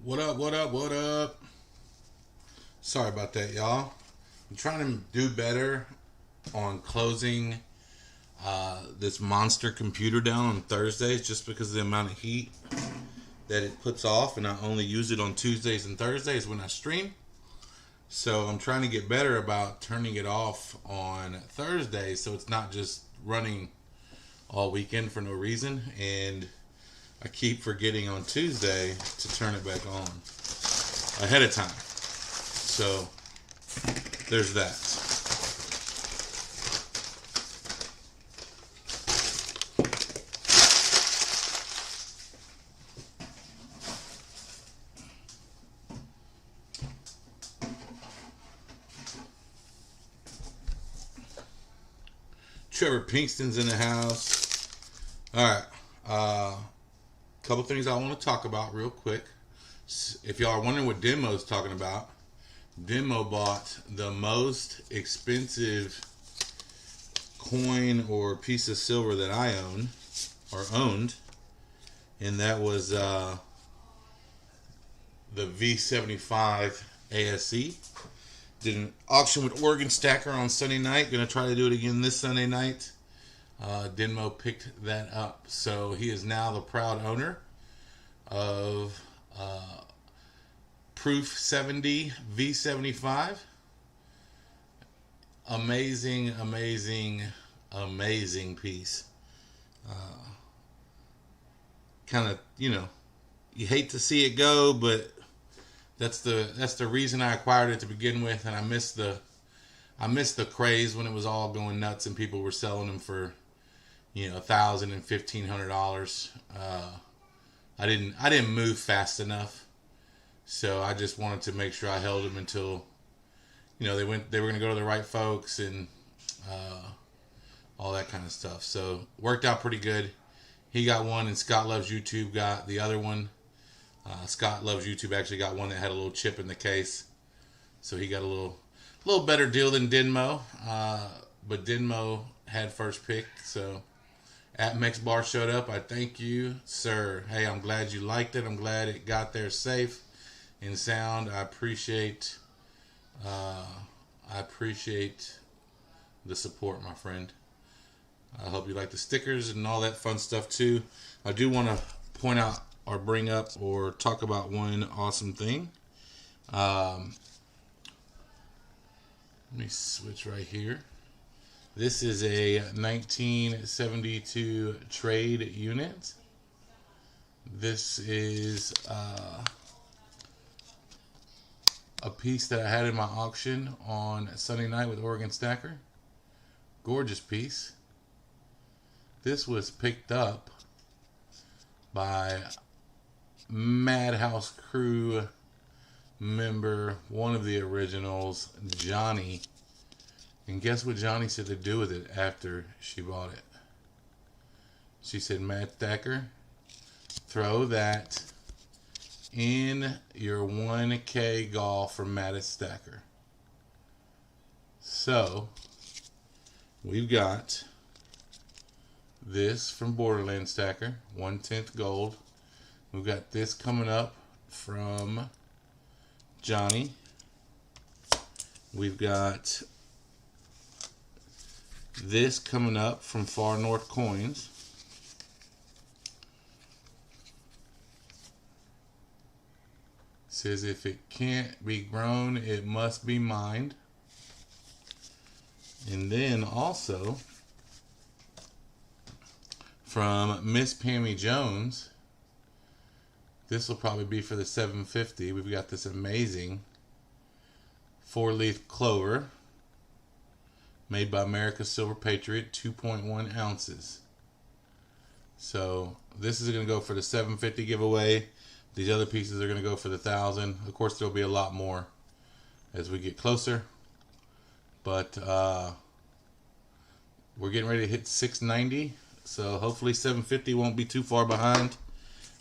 What up, what up, what up? Sorry about that, y'all. I'm trying to do better on closing this monster computer down on Thursdays just because of the amount of heat that it puts off, and I only use it on Tuesdays and Thursdays when I stream. So I'm trying to get better about turning it off on Thursdays so it's not just running all weekend for no reason. And I keep forgetting on Tuesday to turn it back on ahead of time. So there's that. Trevor Pinkston's in the house. All right. Couple things I want to talk about real quick. If y'all are wondering what Denmo's talking about, Denmo bought the most expensive coin or piece of silver that I own or owned, and that was the V75 ASC. Did an auction with Oregon Stacker on Sunday night. Gonna try to do it again this Sunday night. Denmo picked that up, so he is now the proud owner of Proof 70 V75. Amazing, amazing, amazing piece. Kind of, you hate to see it go, but that's the reason I acquired it to begin with, and I missed the craze when it was all going nuts and people were selling them for $1,000 and $1,500. I didn't move fast enough, so I just wanted to make sure I held them until they were going to go to the right folks and all that kind of stuff. So worked out pretty good. He got one, and Scott Loves YouTube got the other one. Scott Loves YouTube actually got one that had a little chip in the case, so he got a little better deal than Denmo. But Denmo had first pick, so at Mex Bar showed up. I thank you, sir. Hey, I'm glad you liked it. I'm glad it got there safe and sound. I appreciate the support, my friend. I hope you like the stickers and all that fun stuff too. I do want to point out or bring up or talk about one awesome thing. Let me switch right here. This is a 1972 trade unit. This is a piece that I had in my auction on Sunday night with Oregon Stacker. Gorgeous piece. This was picked up by Madhouse Crew member, one of the originals, Johnny. And guess what Johnny said to do with it after she bought it? She said, MADDESTSTACKER, throw that in your 1K golf from MADDESTSTACKER. So, we've got this from Borderland Stacker, 1/10 gold. We've got this coming up from Johnny. We've got this coming up from Far North Coins. Says if it can't be grown, it must be mined. And then also from Miss Pammy Jones, this will probably be for the 750. We've got this amazing 4-leaf clover made by America's Silver Patriot, 2.1 ounces. So this is going to go for the 750 giveaway. These other pieces are going to go for the 1,000. Of course, there'll be a lot more as we get closer. But we're getting ready to hit 690. So hopefully 750 won't be too far behind.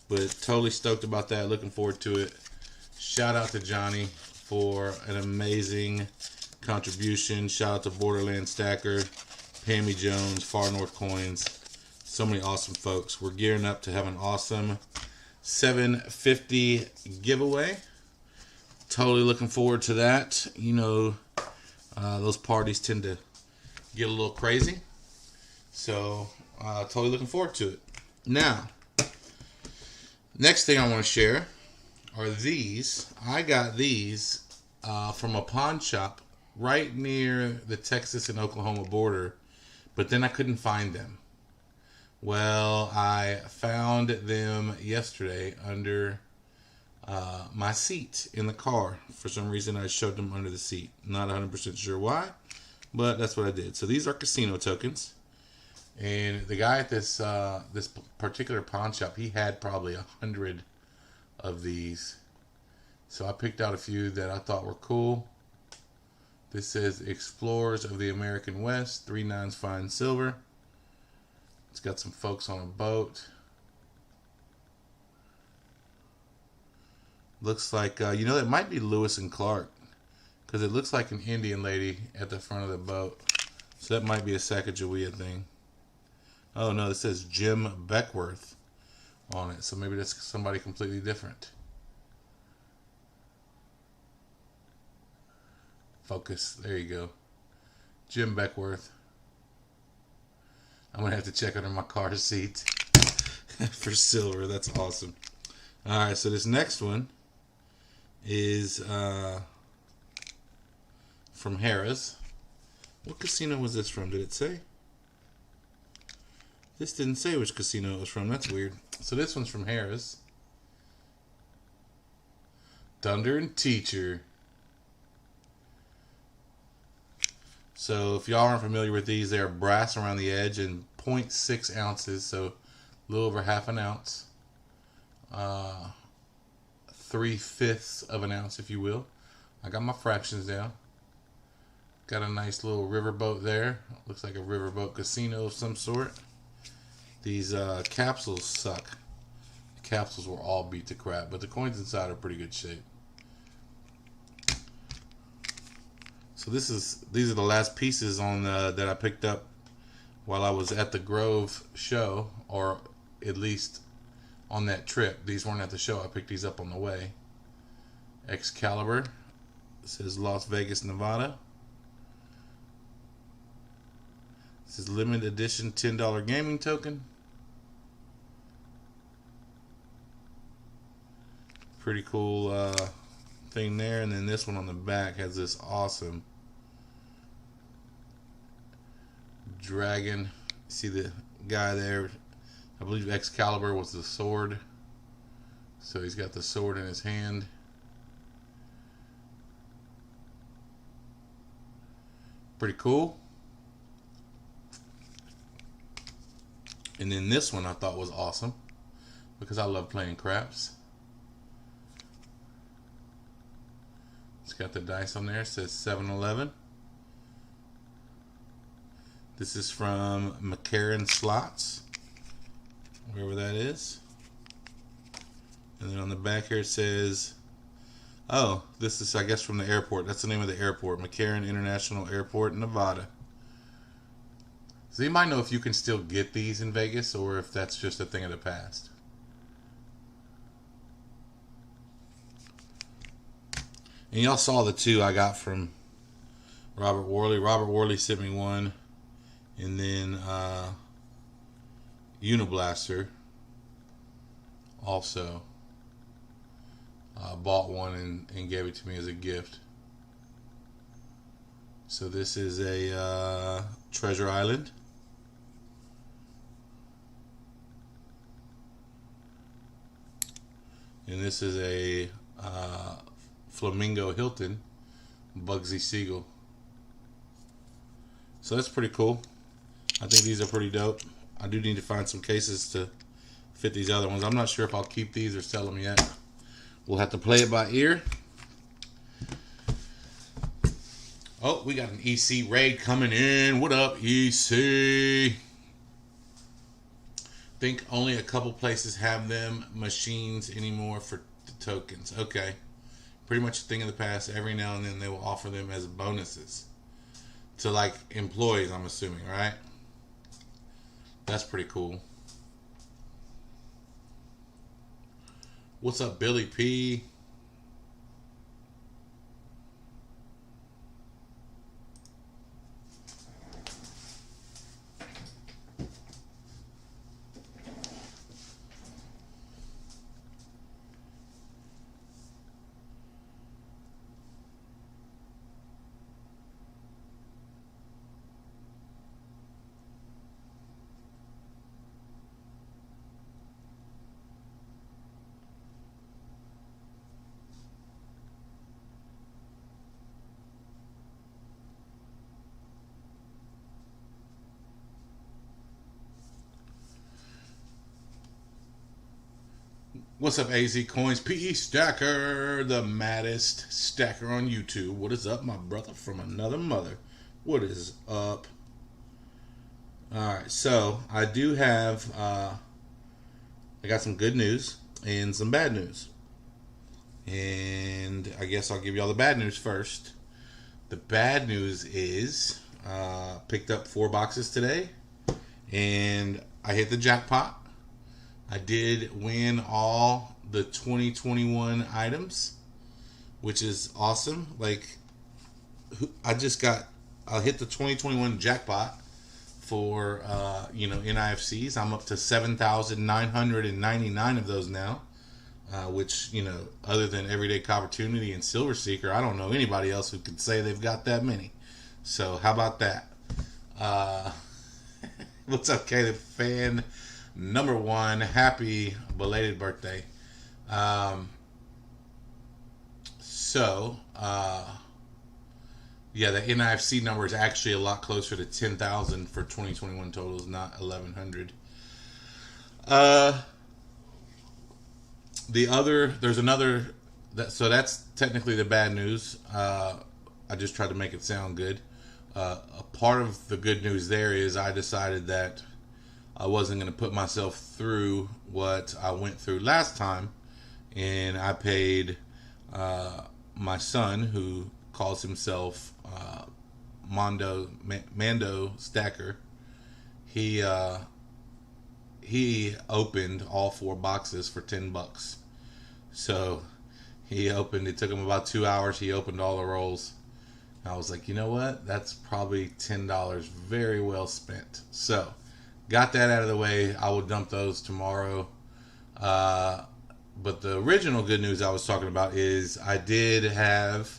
But totally stoked about that. Looking forward to it. Shout out to Johnny for an amazing contribution. Shout out to Borderland Stacker, Pammy Jones, Far North Coins. So many awesome folks. We're gearing up to have an awesome 750 giveaway. Totally looking forward to that. You know, those parties tend to get a little crazy. So, totally looking forward to it. Now, next thing I want to share are these. I got these from a pawn shop right near the Texas and Oklahoma border, but then I couldn't find them. Well, I found them yesterday under my seat in the car. For some reason, I shoved them under the seat. Not 100% sure why, but that's what I did. So these are casino tokens. And the guy at this this particular pawn shop, he had probably 100 of these. So I picked out a few that I thought were cool. This says Explorers of the American West, 3 nines fine silver. It's got some folks on a boat. Looks like, you know, it might be Lewis and Clark, because it looks like an Indian lady at the front of the boat. So that might be a Sacagawea thing. Oh no, it says Jim Beckworth on it. So maybe that's somebody completely different. Focus. There you go. Jim Beckworth. I'm going to have to check under my car seat for silver. That's awesome. Alright, so this next one is from Harrah's. What casino was this from? Did it say? This didn't say which casino it was from. That's weird. So this one's from Harrah's. Thunder and Teacher. So if y'all aren't familiar with these, they're brass around the edge and 0.6 ounces, so a little over half an ounce. 3/5 of an ounce, if you will. I got my fractions down. Got a nice little riverboat there. Looks like a riverboat casino of some sort. These capsules suck. The capsules were all beat to crap, but the coins inside are pretty good shape. So these are the last pieces on that I picked up while I was at the Grove show, or at least on that trip. These weren't at the show. I picked these up on the way. Excalibur. It says Las Vegas, Nevada. This is limited edition $10 gaming token. Pretty cool thing there. And then this one on the back has this awesome dragon. See the guy there? I believe Excalibur was the sword. So he's got the sword in his hand. Pretty cool. And then this one I thought was awesome because I love playing craps. It's got the dice on there. It says 7-Eleven. This is from McCarran Slots, wherever that is. And then on the back here it says, oh, this is, I guess, from the airport. That's the name of the airport, McCarran International Airport, Nevada. Does anybody know if you can still get these in Vegas or if that's just a thing of the past? And y'all saw the two I got from Robert Worley. Robert Worley sent me one. And then Uniblaster also bought one and gave it to me as a gift. So this is a Treasure Island. And this is a Flamingo Hilton Bugsy Siegel. So that's pretty cool. I think these are pretty dope. I do need to find some cases to fit these other ones. I'm not sure if I'll keep these or sell them yet. We'll have to play it by ear. Oh, we got an EC raid coming in. What up, EC? Think only a couple places have them machines anymore for the tokens. Okay. Pretty much a thing of the past. Every now and then they will offer them as bonuses to like employees, I'm assuming, right? That's pretty cool. What's up, Billy P? What's up, AZ Coins? PE Stacker, the maddest stacker on YouTube. What is up, my brother from another mother? What is up? Alright, so I do have, I got some good news and some bad news. And I guess I'll give y'all the bad news first. The bad news is, picked up 4 boxes today, and I hit the jackpot. I did win all the 2021 items, which is awesome. Like, I hit the 2021 jackpot for, NIFCs. I'm up to 7,999 of those now, which, other than Everyday Opportunity and Silver Seeker, I don't know anybody else who could say they've got that many. So, how about that? What's up, Caleb Fan? Number 1, happy belated birthday. The NIFC number is actually a lot closer to 10,000 for 2021 totals, not 1,100. So that's technically the bad news. I just tried to make it sound good. A part of the good news there is I decided that I wasn't going to put myself through what I went through last time, and I paid my son, who calls himself Mando Stacker. He opened all 4 boxes for $10. So it took him about 2 hours. He opened all the rolls. I was like, you know what? That's probably $10 very well spent. So got that out of the way. I will dump those tomorrow. But the original good news I was talking about is I did have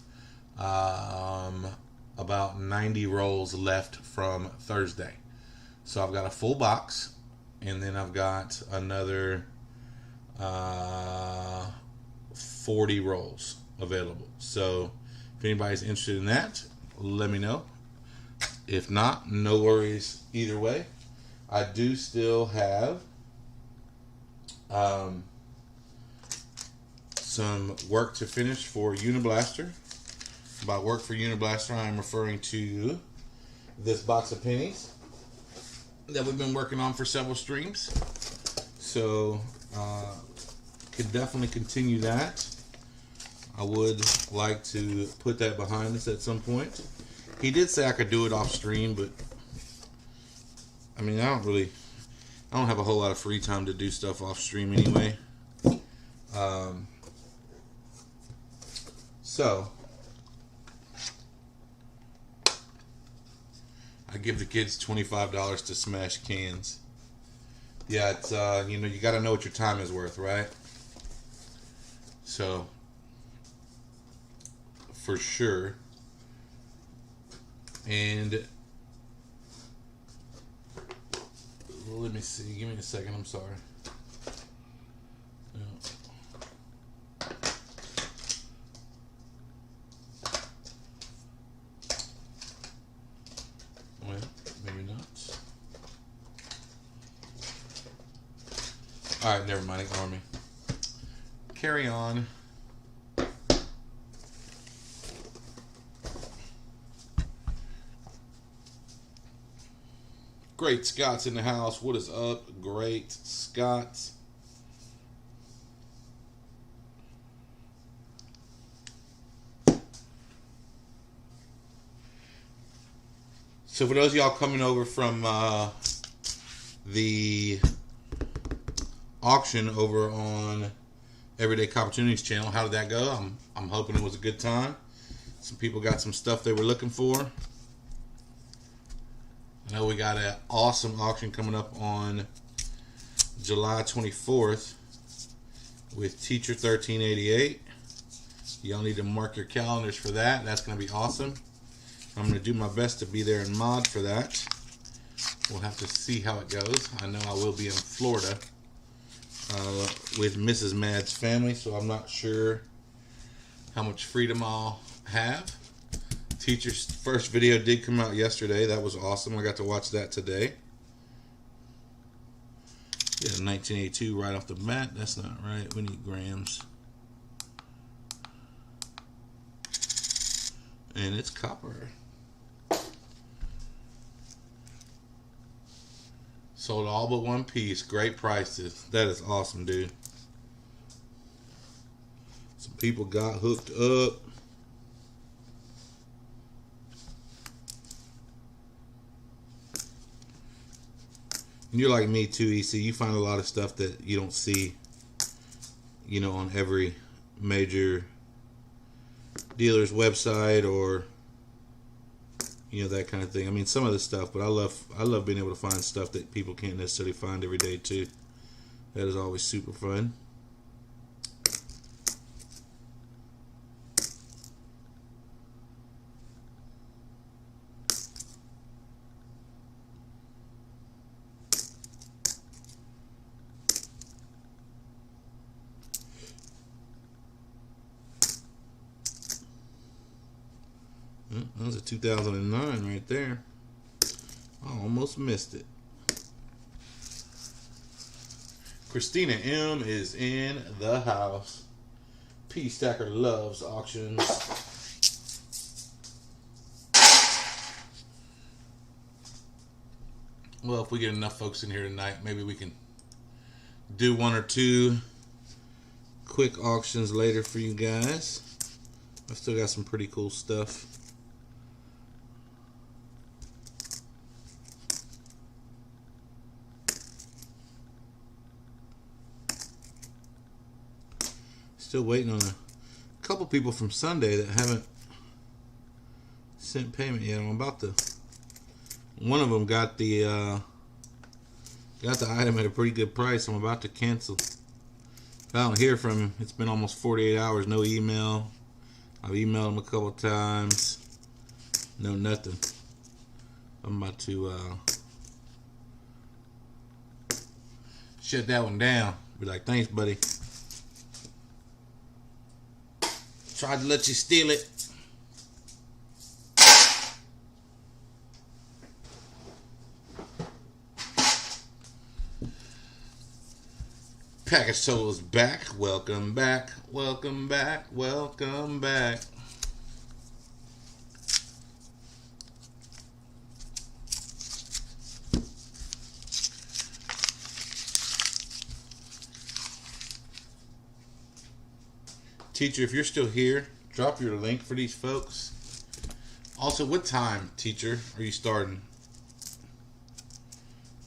about 90 rolls left from Thursday. So I've got a full box, and then I've got another 40 rolls available. So if anybody's interested in that, let me know. If not, no worries either way. I do still have some work to finish for Uniblaster. By work for Uniblaster, I am referring to this box of pennies that we've been working on for several streams. So, could definitely continue that. I would like to put that behind us at some point. He did say I could do it off stream, but I mean, I don't have a whole lot of free time to do stuff off stream anyway. So I give the kids $25 to smash cans. Yeah, it's you got to know what your time is worth, right? So for sure. And let me see. Give me a second. I'm sorry. Well, maybe not. All right, never mind. Ignore me. Carry on. Great Scott's in the house. What is up, Great Scott? So for those of y'all coming over from the auction over on Everyday Opportunities channel. How did that go? I'm hoping it was a good time. Some people got some stuff they were looking for. I know we got an awesome auction coming up on July 24th with Teacher 1388. Y'all need to mark your calendars for that. That's going to be awesome. I'm going to do my best to be there in mod for that. We'll have to see how it goes. I know I will be in Florida with Mrs. Mad's family, so I'm not sure how much freedom I'll have. Teacher's first video did come out yesterday. That was awesome. I got to watch that today. Yeah, 1982 right off the bat. That's not right. We need grams. And it's copper. Sold all but one piece. Great prices. That is awesome, dude. Some people got hooked up. And you're like me too, EC. You find a lot of stuff that you don't see, you know, on every major dealer's website or, you know, that kind of thing. I mean, some of the stuff, but I love being able to find stuff that people can't necessarily find every day too. That is always super fun. That was a 2009 right there. I almost missed it. Christina M is in the house. P Stacker loves auctions. Well, if we get enough folks in here tonight, maybe we can do one or two quick auctions later for you guys. I've still got some pretty cool stuff. Still waiting on a couple people from Sunday that haven't sent payment yet. I'm about to. One of them got the item at a pretty good price. I'm about to cancel. If I don't hear from him, it's been almost 48 hours. No email. I've emailed him a couple times. No nothing. I'm about to shut that one down. Be like, thanks, buddy. Tried to let you steal it. Package Total is back. Welcome back. Welcome back. Welcome back. Teacher, if you're still here, drop your link for these folks. Also, what time, Teacher, are you starting?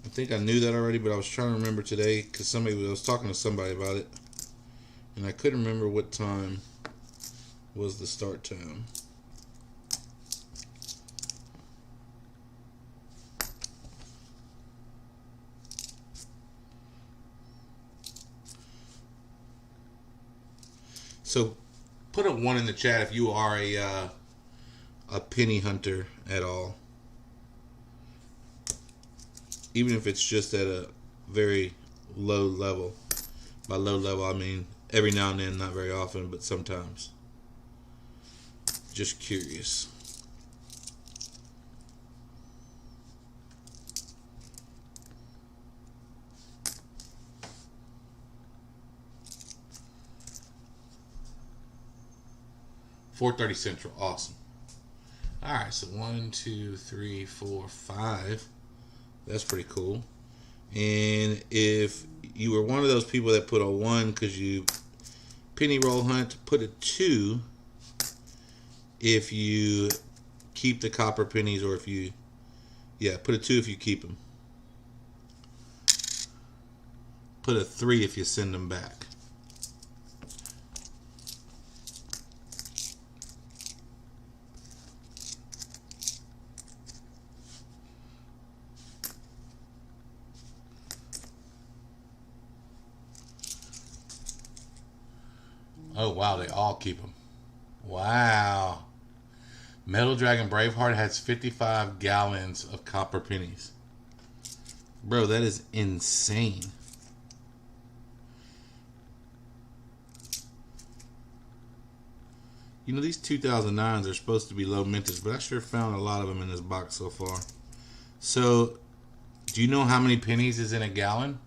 I think I knew that already, but I was trying to remember today because I was talking to somebody about it, and I couldn't remember what time was the start time. So, put a 1 in the chat if you are a penny hunter at all. Even if it's just at a very low level. By low level, I mean every now and then, not very often, but sometimes. Just curious. $4:30 Central. Awesome. Alright, so 1, 2, 3, 4, 5. That's pretty cool. And if you were one of those people that put a 1 because you penny roll hunt, put a 2 if you keep the copper pennies, or if you, yeah, put a 2 if you keep them. Put a 3 if you send them back. Oh, wow, they all keep them. Wow. Metal Dragon Braveheart has 55 gallons of copper pennies. Bro, that is insane. You know, these 2009s are supposed to be low mintage, but I sure found a lot of them in this box so far. So, do you know how many pennies is in a gallon?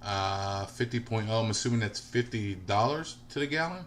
Uh, 50.0. I'm assuming that's $50 to the gallon.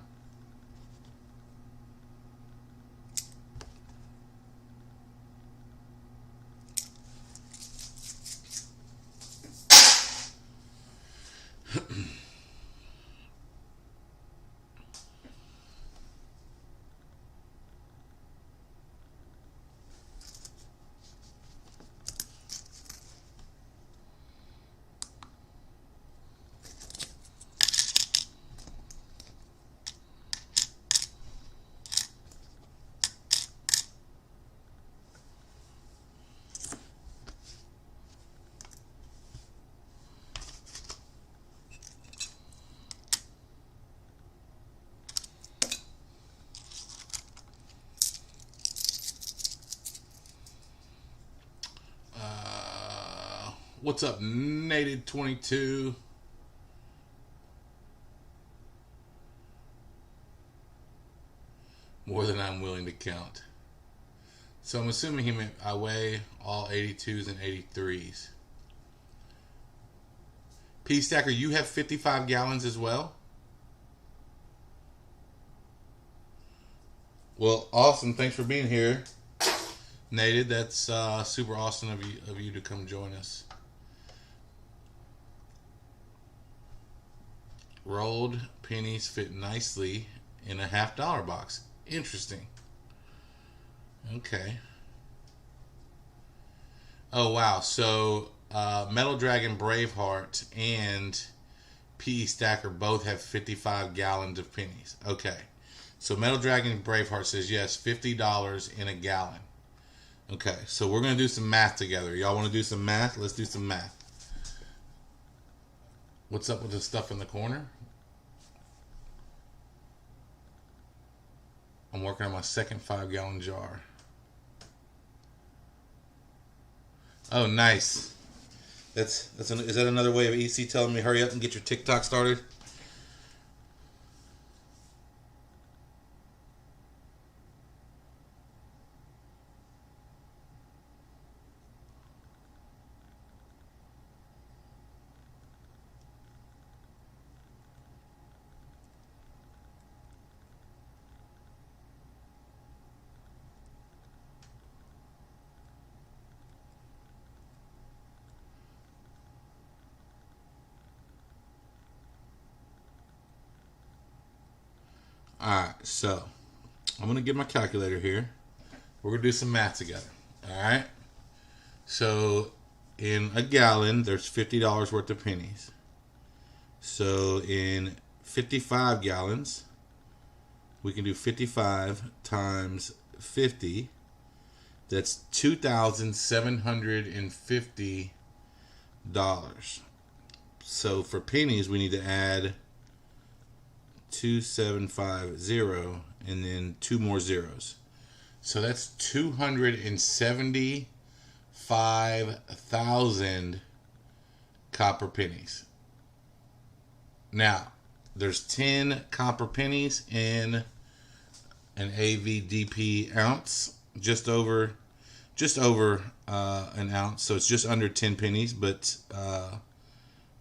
What's up, Native 22? More than I'm willing to count. So I'm assuming he meant I weigh all 82s and 83s. P Stacker, you have 55 gallons as well? Well, awesome. Thanks for being here, Native. That's super awesome of you to come join us. Rolled pennies fit nicely in a $50 box. Interesting. Okay. Oh, wow. So, Metal Dragon Braveheart and P Stacker both have 55 gallons of pennies. Okay. So, Metal Dragon Braveheart says, yes, $50 in a gallon. Okay. So, we're going to do some math together. Y'all want to do some math? Let's do some math. What's up with the stuff in the corner? I'm working on my second 5-gallon jar. Oh, nice. Is that another way of EC telling me hurry up and get your TikTok started? Alright, so I'm going to get my calculator here. We're going to do some math together. Alright? So in a gallon, there's $50 worth of pennies. So in 55 gallons, we can do 55 times 50. That's $2,750. So for pennies, we need to add 2750 and then 2 more zeros. So that's 275,000 copper pennies. Now, there's 10 copper pennies in an AVDP ounce, just over an ounce. So it's just under 10 pennies, but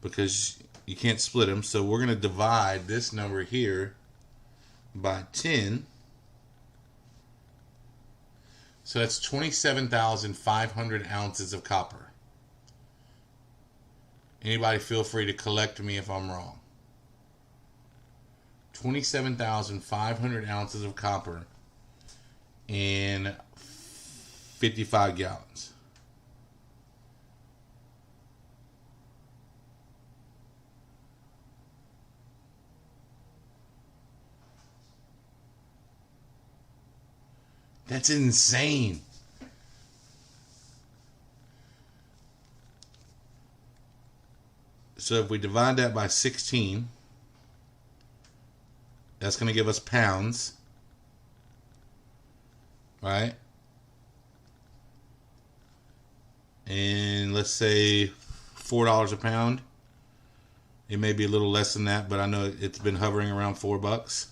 because you can't split them, so we're going to divide this number here by 10. So that's 27,500 ounces of copper. Anybody feel free to correct me if I'm wrong. 27,500 ounces of copper in 55 gallons. That's insane. So if we divide that by 16, that's going to give us pounds, right? And let's say $4 a pound. It may be a little less than that, but I know it's been hovering around $4.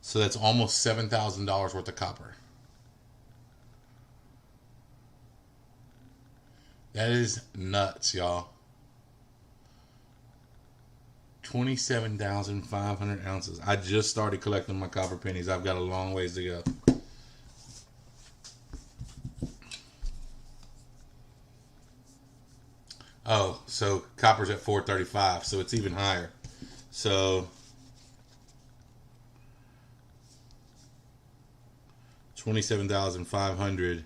So that's almost $7,000 worth of copper. That is nuts, y'all. 27,500 ounces. I just started collecting my copper pennies. I've got a long ways to go. Oh, so copper's at 435, so it's even higher. So 27,500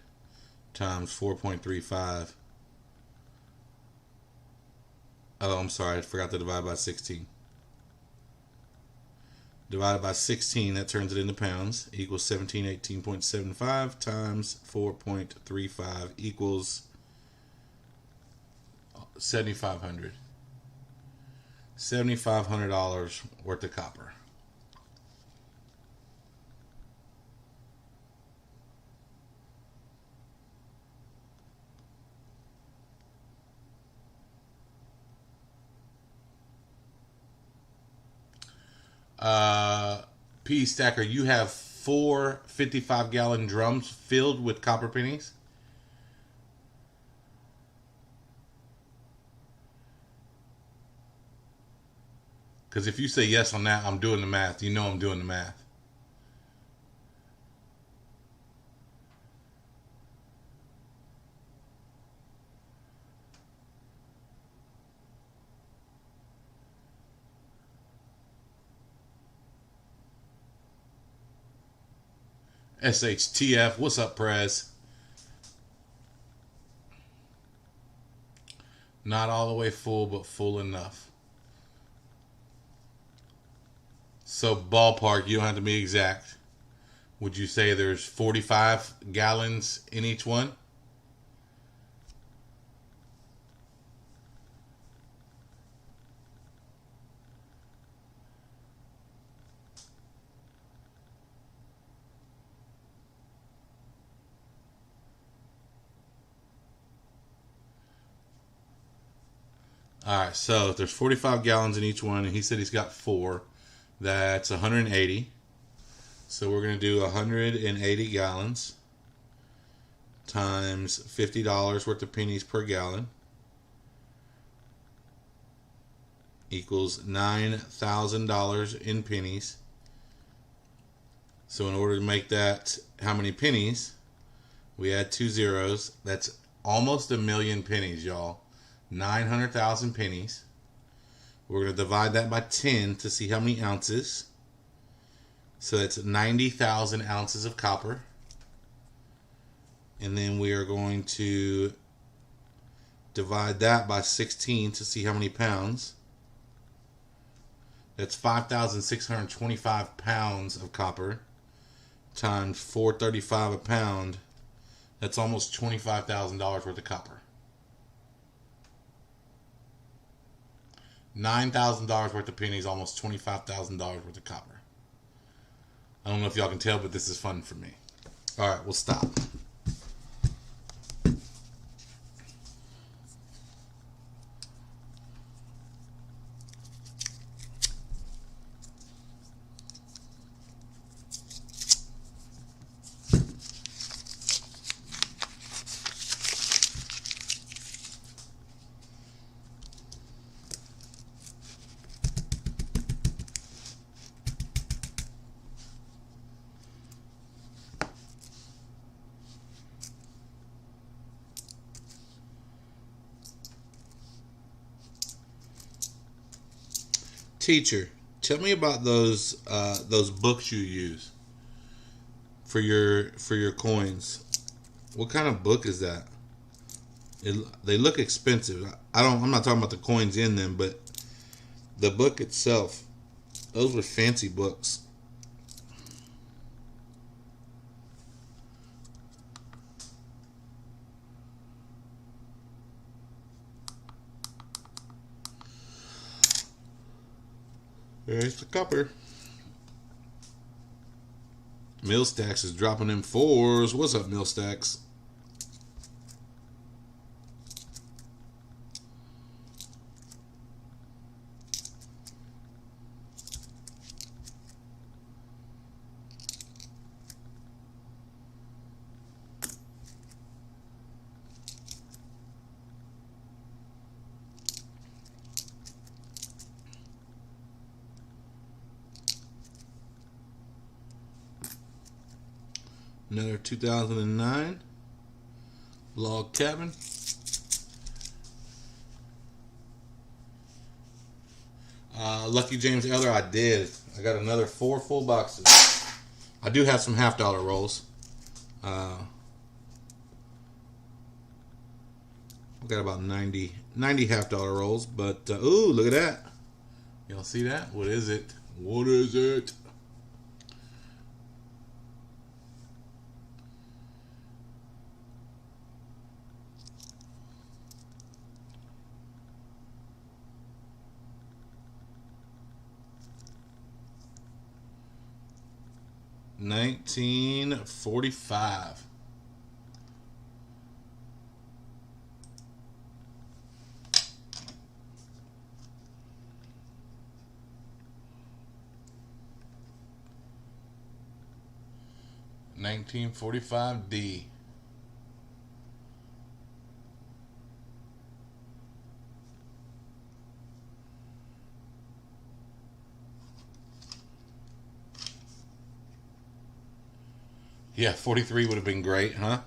times 4.35. Oh, I'm sorry, I forgot to divide by 16. Divided by 16, that turns it into pounds, equals 1718.75 times 4.35 equals 7,500. $7,500 worth of copper. P Stacker, you have 4 55-gallon drums filled with copper pennies? Because if you say yes on that, I'm doing the math. You know I'm doing the math. SHTF, what's up, Prez? Not all the way full, but full enough. So ballpark, you don't have to be exact. Would you say there's 45 gallons in each one? Alright, so if there's 45 gallons in each one, and he said he's got 4, that's 180. So we're going to do 180 gallons times $50 worth of pennies per gallon equals $9,000 in pennies. So in order to make that how many pennies, we add 2 zeros. That's almost 1,000,000 pennies, y'all. 900,000 pennies. We're going to divide that by 10 to see how many ounces. So that's 90,000 ounces of copper. And then we are going to divide that by 16 to see how many pounds. That's 5,625 pounds of copper times $4.35 a pound. That's almost $25,000 worth of copper. $9,000 worth of pennies, almost $25,000 worth of copper. I don't know if y'all can tell, but this is fun for me. Alright, we'll stop. Teacher, Tell me about those books you use for your coins. What kind of book is that? They look expensive. I'm not talking about the coins in them, but the book itself. Those were fancy books. There's the copper. Millstacks is dropping in fours. What's up, Millstacks? Another 2009 log cabin. Lucky James Eller, I did. I got another 4 full boxes. I do have some $half rolls. I got about 90 $half rolls, but ooh, look at that. Y'all see that? What is it? What is it? $19.45. $19.45D. Yeah, 43 would have been great, huh?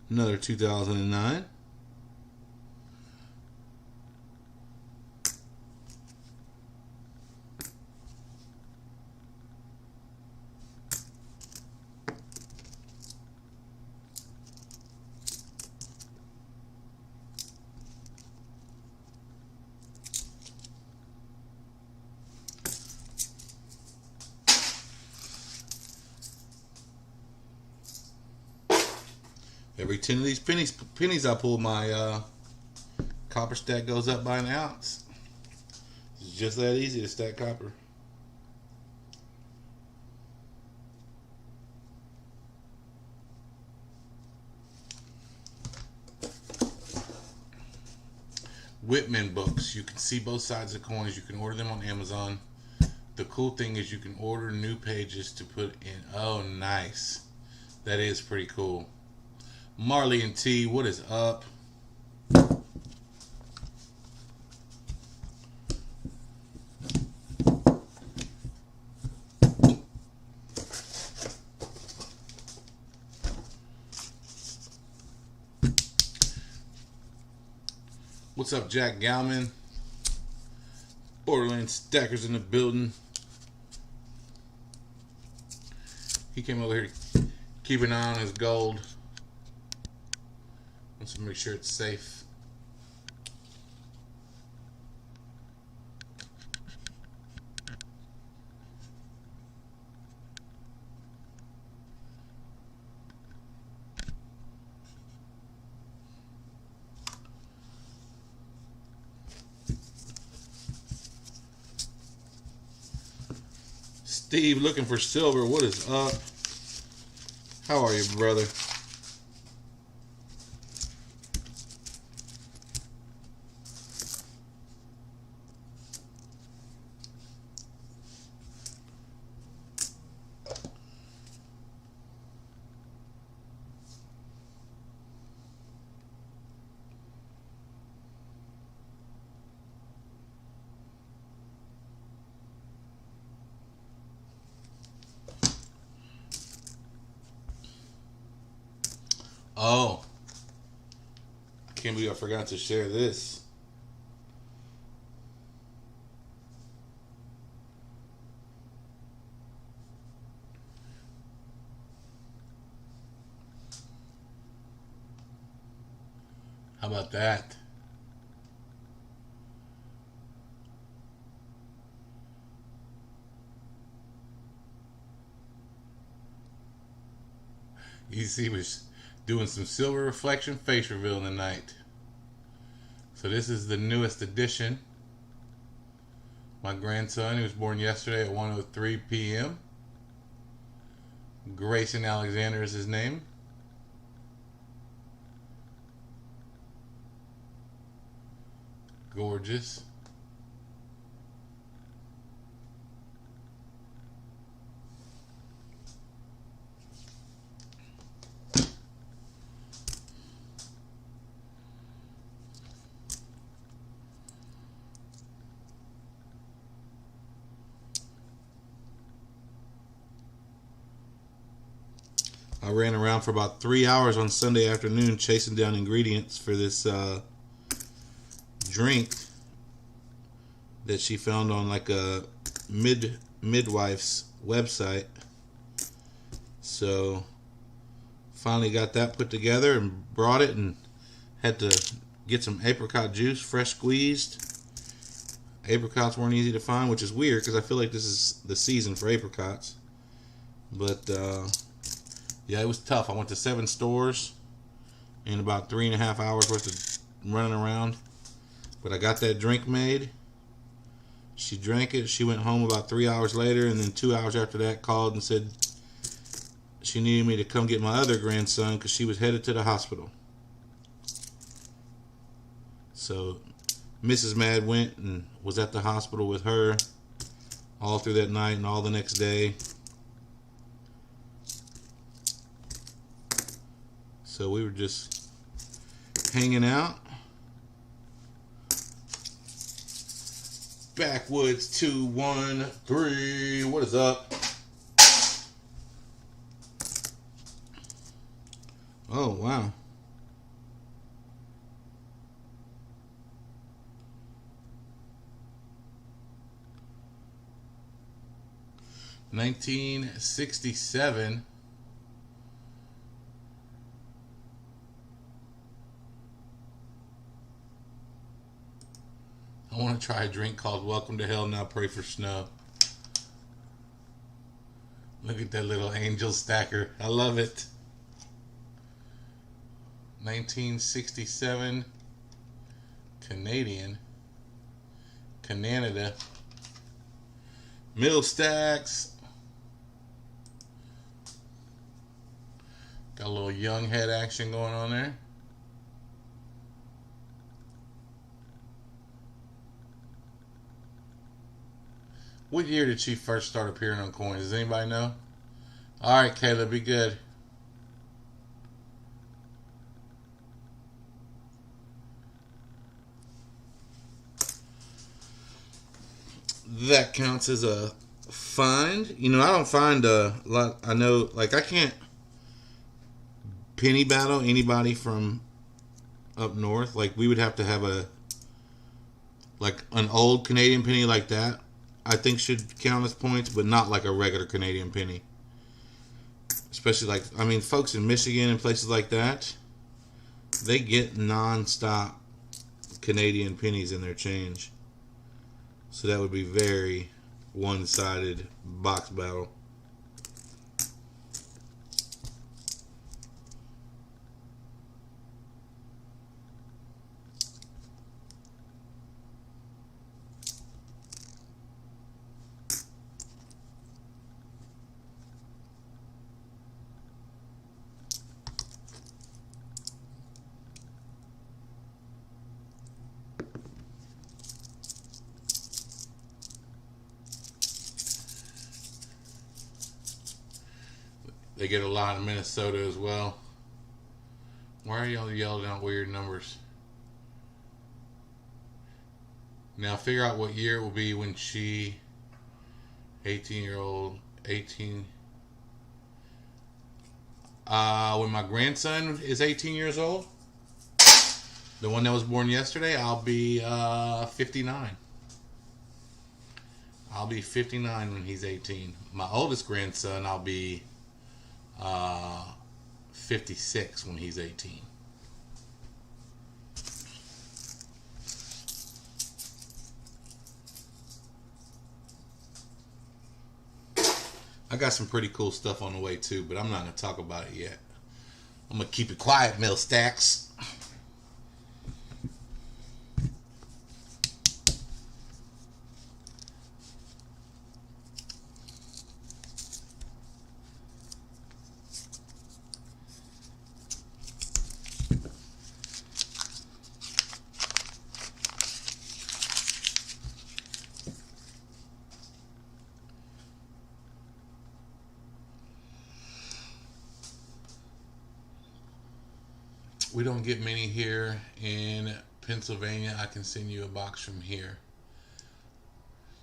Another 2009. Every 10 of these pennies I pull, my copper stack goes up by an ounce. It's just that easy to stack copper. Whitman books. You can see both sides of coins. You can order them on Amazon. The cool thing is you can order new pages to put in. Oh, nice. That is pretty cool. Marley and T, what is up? What's up, Jack Galman? Borderlands Stackers in the building. He came over here to keep an eye on his gold. Wants to make sure it's safe. Steve looking for silver. What is up? How are you, brother? Can't believe I forgot to share this. How about that? EC was doing some silver reflection face reveal in the night. So this is the newest edition. My grandson, he was born yesterday at 1:03 p.m. Grayson Alexander is his name. Gorgeous. I ran around for about 3 hours on Sunday afternoon chasing down ingredients for this drink that she found on like a midwife's website. So finally got that put together and brought it, and had to get some apricot juice, fresh squeezed. Apricots weren't easy to find, which is weird because I feel like this is the season for apricots. But yeah, it was tough. I went to 7 stores in about 3.5 hours worth of running around. But I got that drink made. She drank it. She went home about 3 hours later, and then 2 hours after that called and said she needed me to come get my other grandson because she was headed to the hospital. So Mrs. Mad went and was at the hospital with her all through that night and all the next day. So we were just hanging out. Backwoods 213. What is up? Oh, wow. $19.67. I want to try a drink called Welcome to Hell, Now Pray for Snow. Look at that little angel stacker. I love it. 1967 Canadian. Canada. Middle stacks. Got a little young head action going on there. What year did she first start appearing on coins? Does anybody know? Alright, Kayla, be good. That counts as a find. You know, I don't find a lot. I know, like, I can't penny battle anybody from up north. Like, we would have to have like an old Canadian penny like that. I think should count as points, but not like a regular Canadian penny. Especially like, I mean, folks in Michigan and places like that, they get non-stop Canadian pennies in their change. So that would be very one-sided box battle. They get a lot in Minnesota as well. Why are y'all yelling out weird numbers? Now figure out what year it will be when she, 18-year-old, 18. When my grandson is 18 years old. The one that was born yesterday, I'll be 59. I'll be 59 when he's 18. My oldest grandson, I'll be 56 when he's 18. I got some pretty cool stuff on the way too, but I'm not going to talk about it yet. I'm going to keep it quiet, Mill Stacks. We don't get many here in Pennsylvania. I can send you a box from here.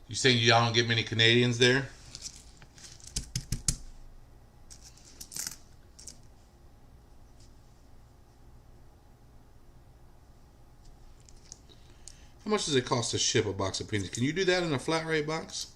You saying y'all don't get many Canadians there? How much does it cost to ship a box of pennies? Can you do that in a flat rate box?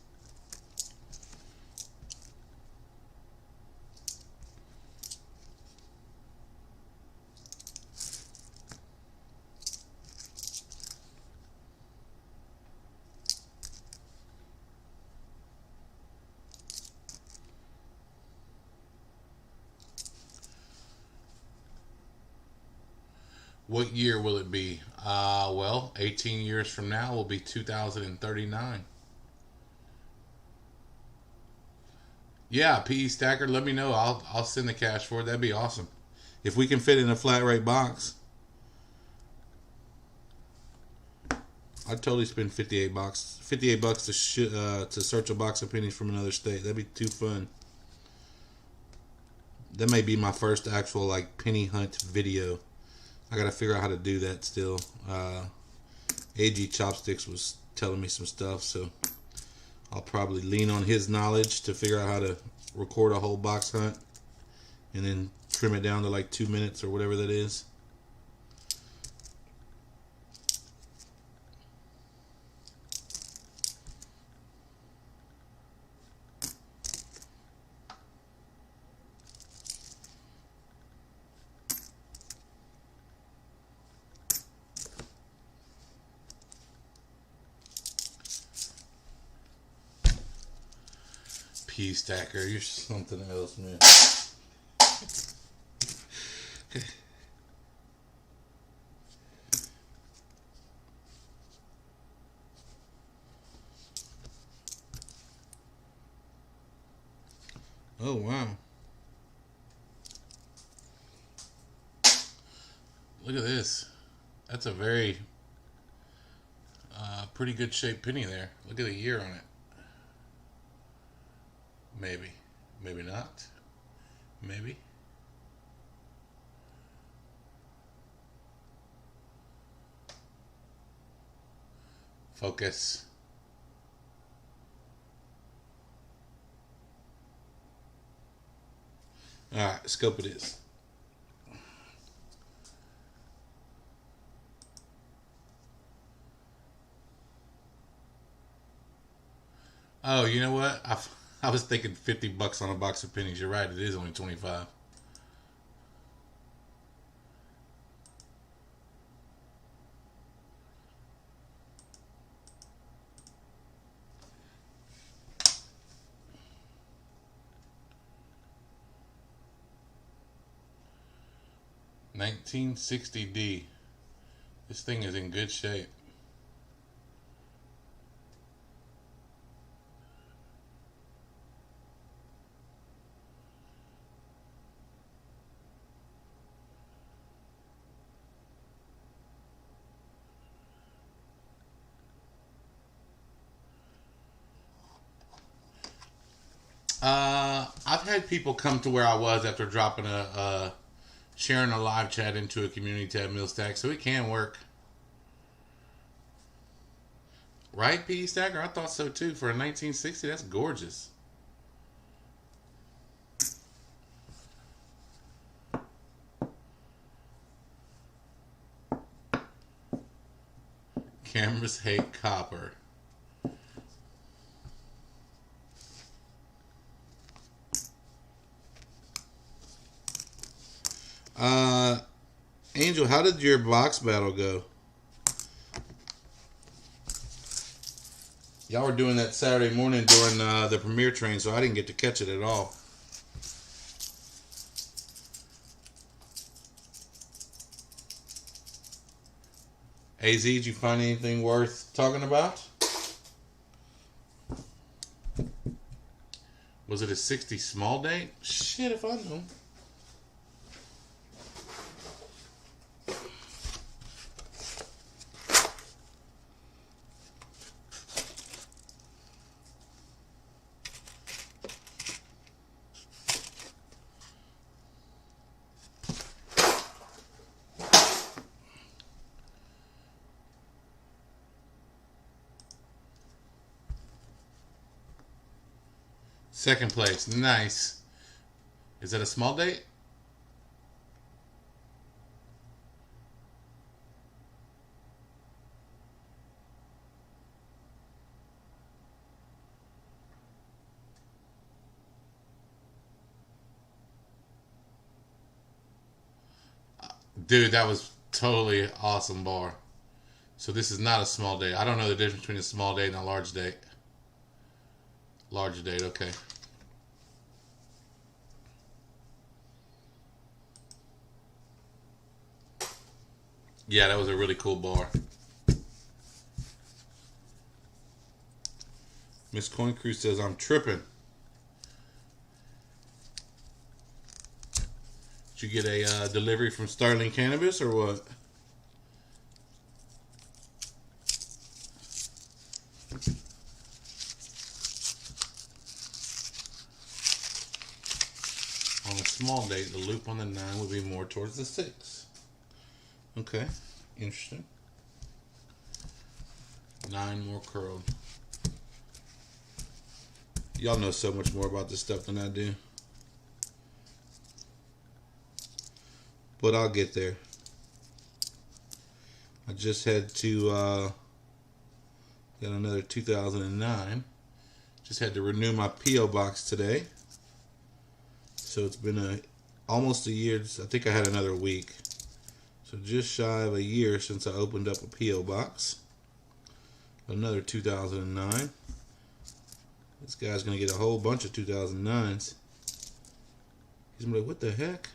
What year will it be? Well, 18 years from now will be 2039. Yeah, PE Stacker, let me know. I'll send the cash for it. That'd be awesome. If we can fit in a flat rate box, I'd totally spend 58 bucks. 58 bucks to search a box of pennies from another state. That'd be too fun. That may be my first actual like penny hunt video. I gotta figure out how to do that still. AG Chopsticks was telling me some stuff, so I'll probably lean on his knowledge to figure out how to record a whole box hunt and then trim it down to like 2 minutes or whatever that is. P Stacker, you're something else, man. Okay. Oh wow. Look at this. That's a very pretty good shaped penny there. Look at the year on it. Maybe. Maybe not. Maybe. Focus. Alright, scope it is. Oh, you know what? I was thinking 50 bucks on a box of pennies. You're right, it is only 25. $1960D. This thing is in good shape. I've had people come to where I was after dropping sharing a live chat into a community tab mill stack, so it can work. Right, PE Stacker? I thought so too. For a 1960, that's gorgeous. Cameras hate copper. Angel, how did your box battle go? Y'all were doing that Saturday morning during the premiere train, so I didn't get to catch it at all. AZ, did you find anything worth talking about? Was it a 60 small date? Shit, if I know. Second place, nice. Is that a small date? Dude, that was totally awesome bar. So this is not a small date. I don't know the difference between a small date and a large date. Large date, okay. Yeah, that was a really cool bar. Miss Coin Crew says, I'm tripping. Did you get a delivery from Starling Cannabis or what? On a small date, the loop on the 9 would be more towards the 6. Okay, interesting. 9 more curled. Y'all know so much more about this stuff than I do. But I'll get there. I just had to get another 2009. Just had to renew my P.O. box today. So it's been almost a year. I think I had another week. So just shy of a year since I opened up a P.O. box. Another 2009. This guy's going to get a whole bunch of 2009s. He's going to be like, what the heck?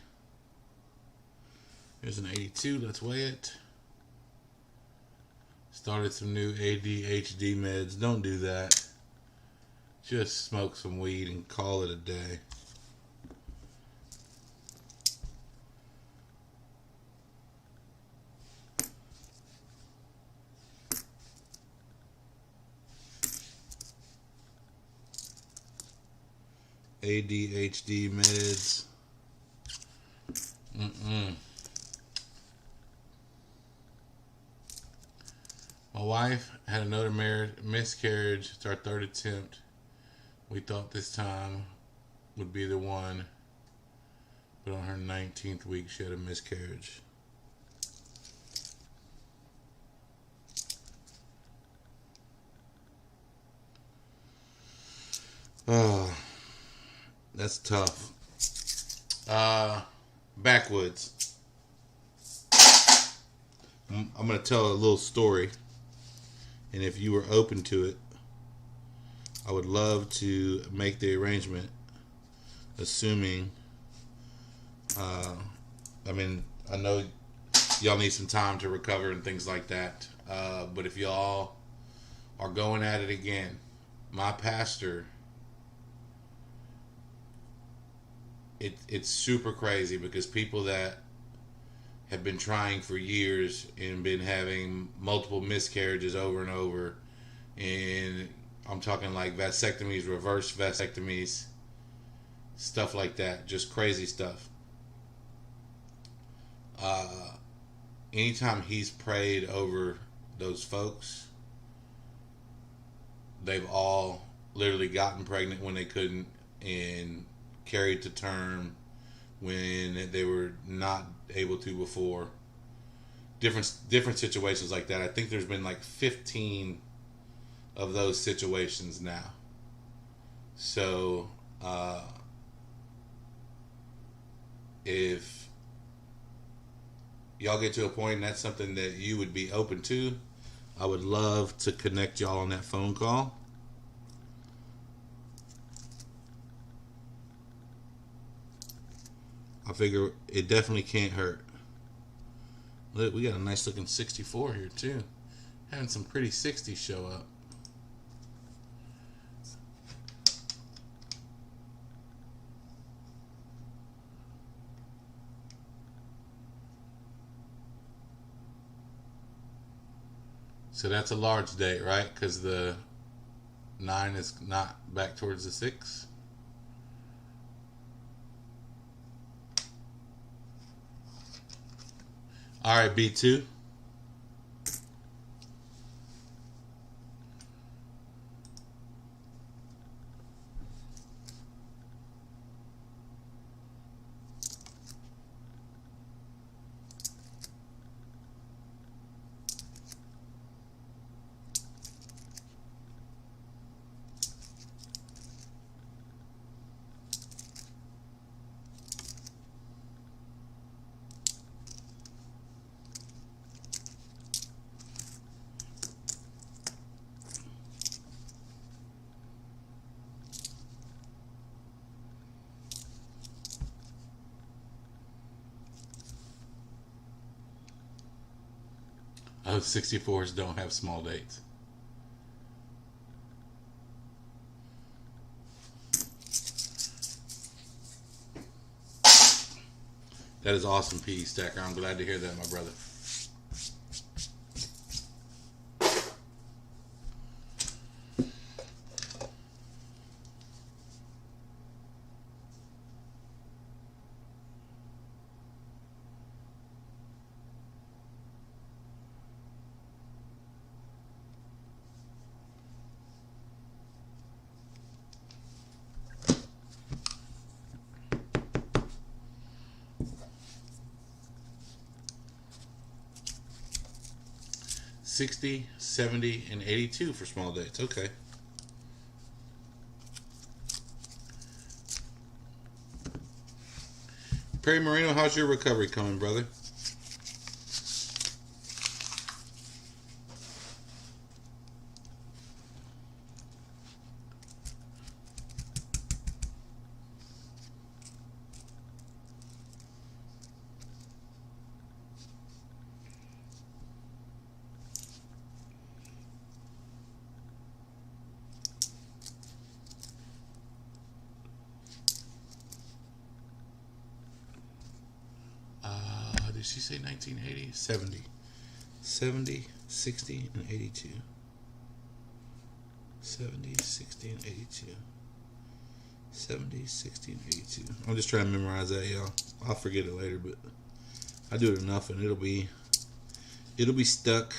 Here's an 82. Let's weigh it. Started some new ADHD meds. Don't do that. Just smoke some weed and call it a day. ADHD meds. My wife had another miscarriage. It's our 3rd attempt. We thought this time would be the one, but on her 19th week she had a miscarriage. Oh, that's tough. Backwoods. I'm going to tell a little story. And if you were open to it, I would love to make the arrangement, assuming, I know y'all need some time to recover and things like that. But if y'all are going at it again, my pastor, it's super crazy because people that have been trying for years and been having multiple miscarriages over and over, and I'm talking like vasectomies, reverse vasectomies, stuff like that, just crazy stuff. Anytime he's prayed over those folks, they've all literally gotten pregnant when they couldn't and carried to term when they were not able to before. different situations like that. I think there's been like 15 of those situations now. So if y'all get to a point and that's something that you would be open to, I would love to connect y'all on that phone call. I figure it definitely can't hurt. Look, we got a nice looking 64 here too. Having some pretty 60s show up. So that's a large date, right? Because the 9 is not back towards the 6. All right, B2. Oh, 64s don't have small dates. That is awesome, PE Stacker. I'm glad to hear that, my brother. $60, $70, and $82 for small dates. Okay. Perry Marino, how's your recovery coming, brother? Did she say 1980? 70. 70, 60, and 82. 70, 60, and 82. 70, 60, and 82. I'm just trying to memorize that, y'all. I'll forget it later, but I do it enough and it'll be stuck.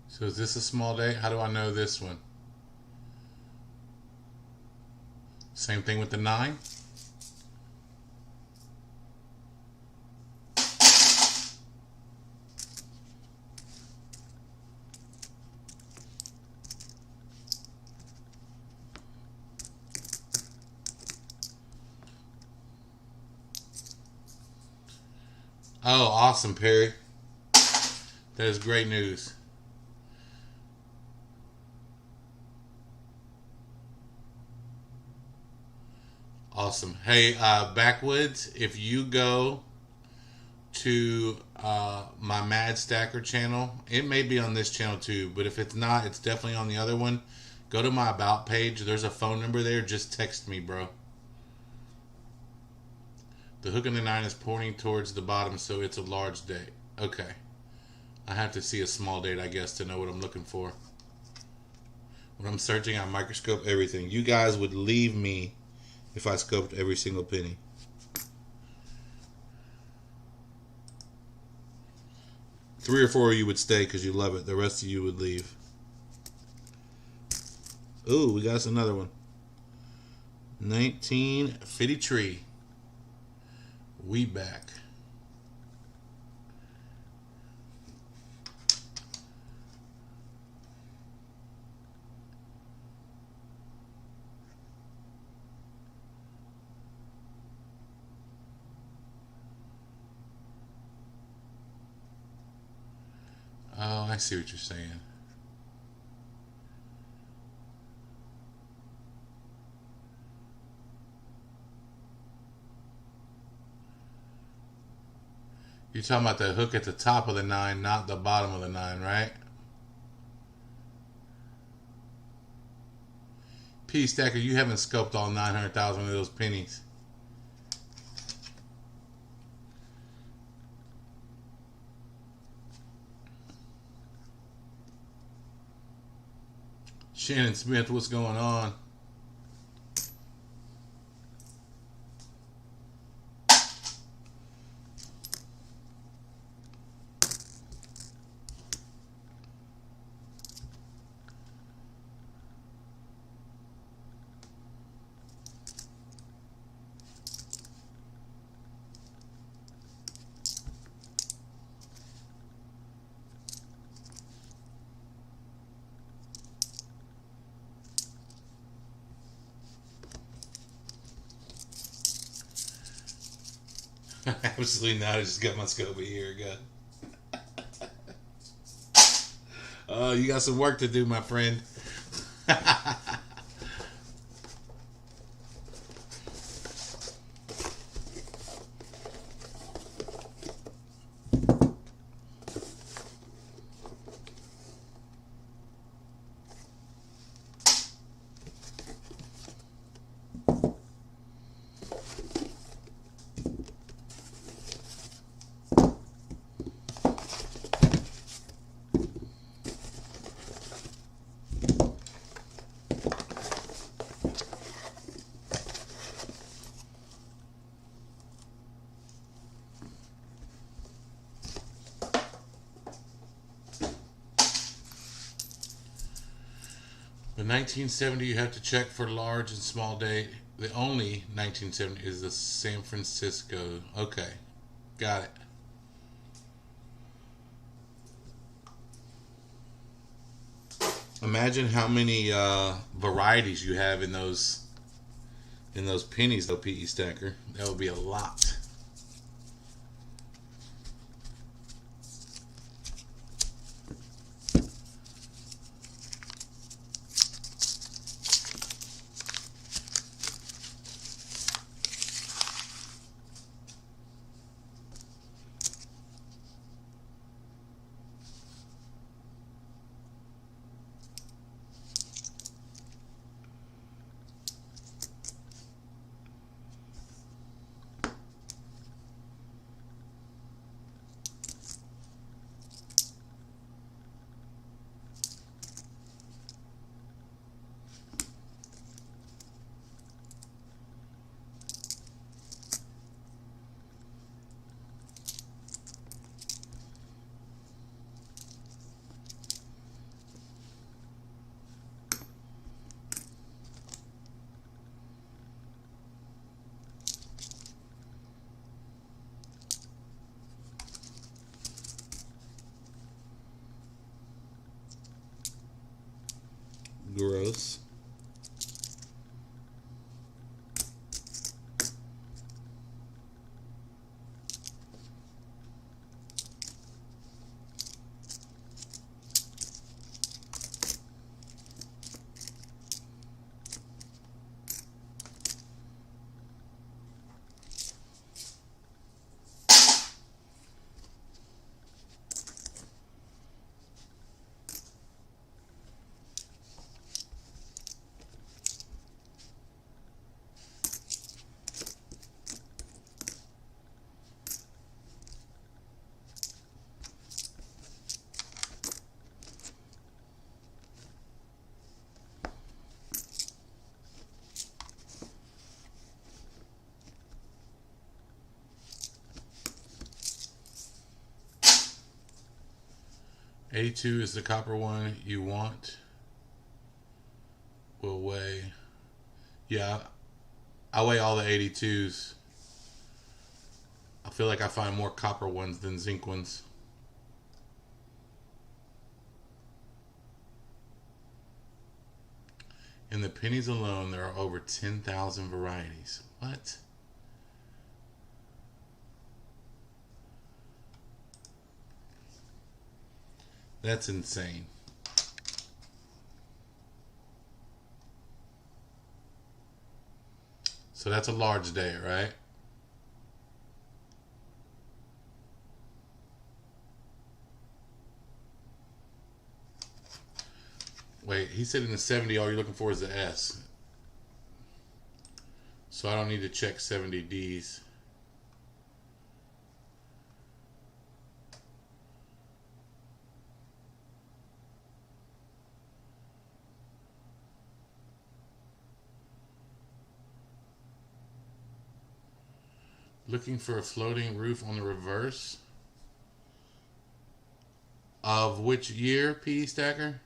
So is this a small date? How do I know this one? Same thing with the 9. Oh, awesome, Perry. That is great news. Awesome. Hey, Backwoods, if you go to my MADDESTSTACKER channel. It may be on this channel too, but if it's not, it's definitely on the other one. Go to my About page. There's a phone number there. Just text me, bro. The hook in the 9 is pointing towards the bottom, so it's a large date. Okay. I have to see a small date, I guess, to know what I'm looking for. When I'm searching, I microscope everything. You guys would leave me if I scoped every single penny. Three or four of you would stay because you love it. The rest of you would leave. Ooh, we got us another one. 1953. We back. Oh, I see what you're saying. You're talking about the hook at the top of the 9, not the bottom of the 9, right? P Stacker, you haven't scoped all 900,000 of those pennies. Shannon Smith, what's going on? Absolutely not. I just got my scope a year ago. You got some work to do, my friend. The 1970 you have to check for large and small date. The only 1970 is the San Francisco. Okay, got it. Imagine how many varieties you have in those pennies, though, PE Stacker. That would be a lot. Gross. 82 is the copper one you want. Will weigh. Yeah, I weigh all the 82s. I feel like I find more copper ones than zinc ones. In the pennies alone, there are over 10,000 varieties. What? That's insane. So that's a large day, right? Wait, he said in the 70, all you're looking for is the S. So I don't need to check 70Ds. Looking for a floating roof on the reverse. Of which year, PD Stacker?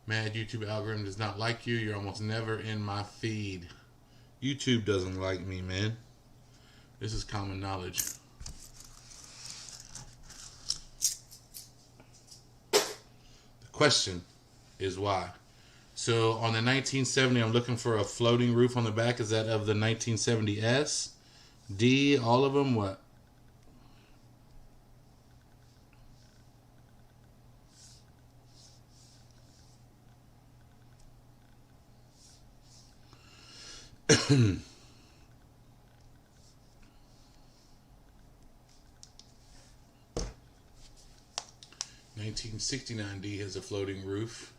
Mad YouTube algorithm does not like you. You're almost never in my feed. YouTube doesn't like me, man. This is common knowledge. The question is why. So on the 1970, I'm looking for a floating roof on the back. Is that of the 1970S? D, all of them? What? $1969D has a floating roof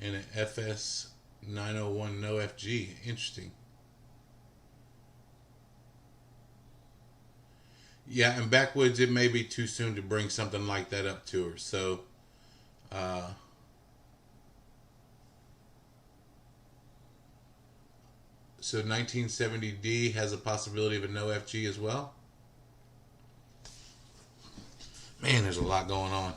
and an FS 901 no FG. Interesting. Yeah, and backwoods, it may be too soon to bring something like that up to her. So, so 1970D has a possibility of a no FG as well. Man, there's a lot going on.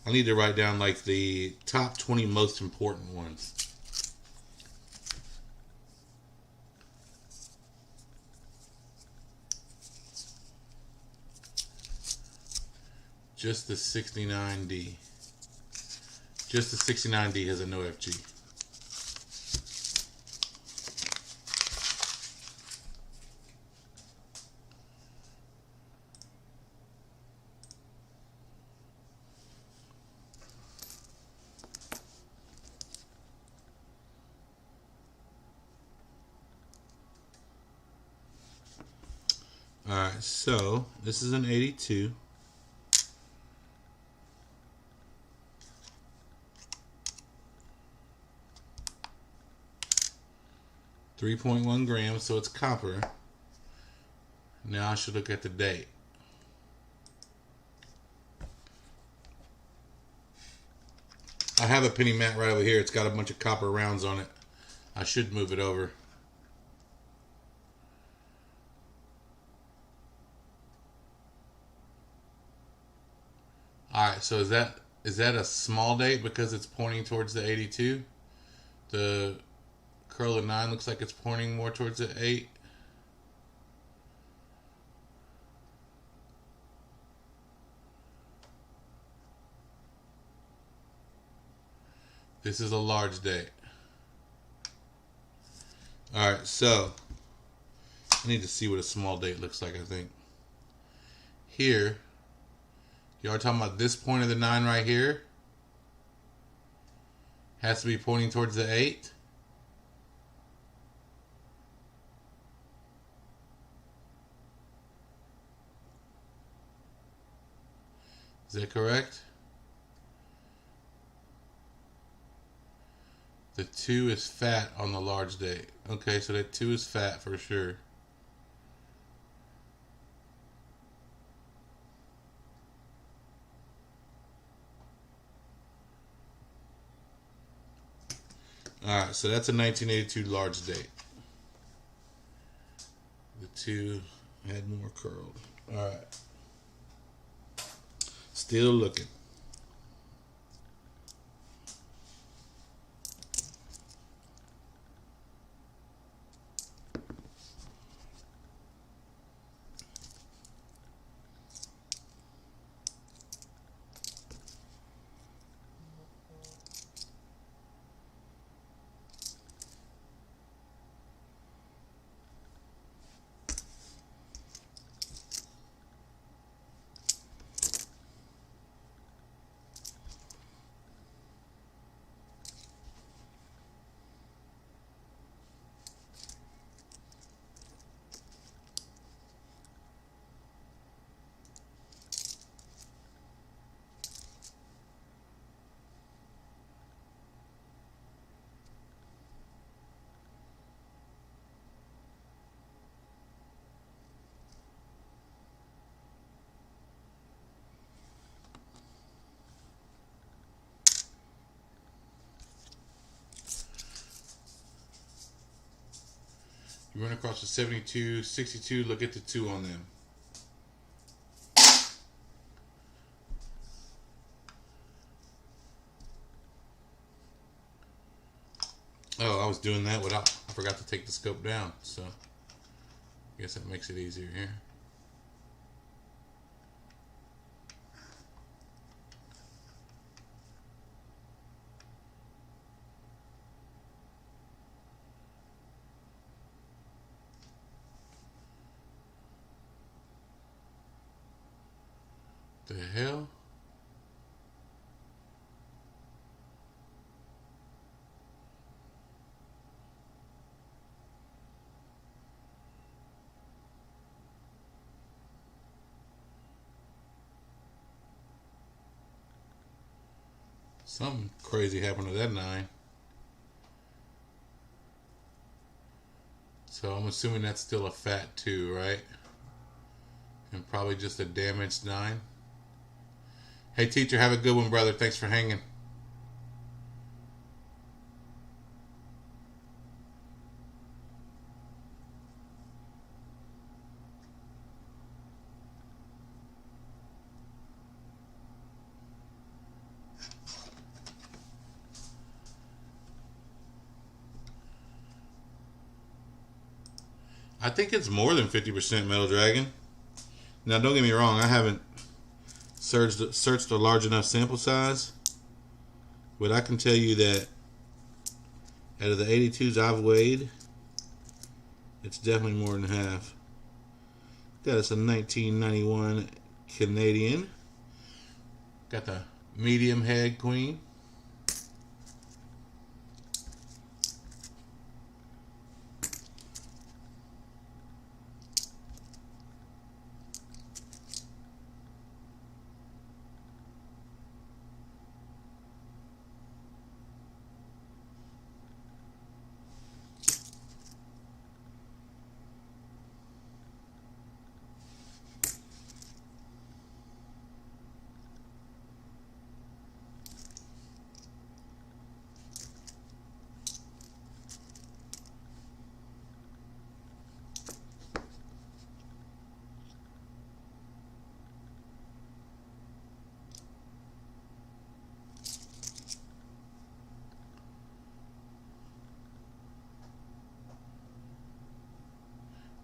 I need to write down like the top 20 most important ones. Just the 69D. Just the 69D has a no FG. Alright, so this is an 82. .1 grams, so it's copper. Now I should look at the date. I have a penny mat right over here. It's got a bunch of copper rounds on it. I should move it over. Alright, so is that a small date because it's pointing towards the 82? The curl of 9 looks like it's pointing more towards the 8. This is a large date. Alright, so I need to see what a small date looks like, I think. Here, y'all are talking about this point of the 9 right here. Has to be pointing towards the 8. Is that correct? The 2 is fat on the large date. Okay, so that 2 is fat for sure. Alright, so that's a 1982 large date. The 2 had more curled. Alright. Still looking. You run across the 72, 62, look at the 2 on them. Oh, I was doing that without, I forgot to take the scope down, so I guess that makes it easier here. The hell? Something crazy happened to that 9. So I'm assuming that's still a fat 2, right? And probably just a damaged 9. Hey teacher, have a good one, brother. Thanks for hanging. I think it's more than 50% Metal Dragon. Now, don't get me wrong. I haven't searched a large enough sample size. But I can tell you that out of the 82s I've weighed, it's definitely more than half. That is a 1991 Canadian. Got the medium head queen.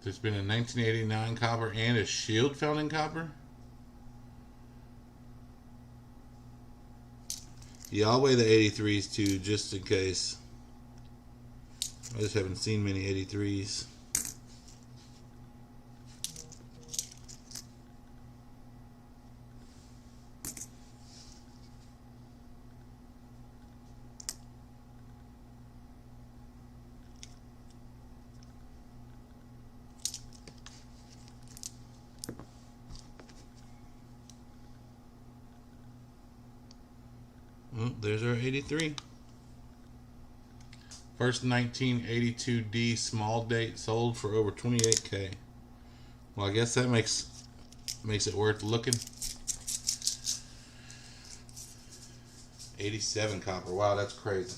There's been a 1989 copper and a shield found in copper. Yeah, I'll weigh the 83s too, just in case. I just haven't seen many 83s. Well, there's our 83. First 1982D small date sold for over 28K. Well, I guess that makes it worth looking. 87 copper. Wow, that's crazy.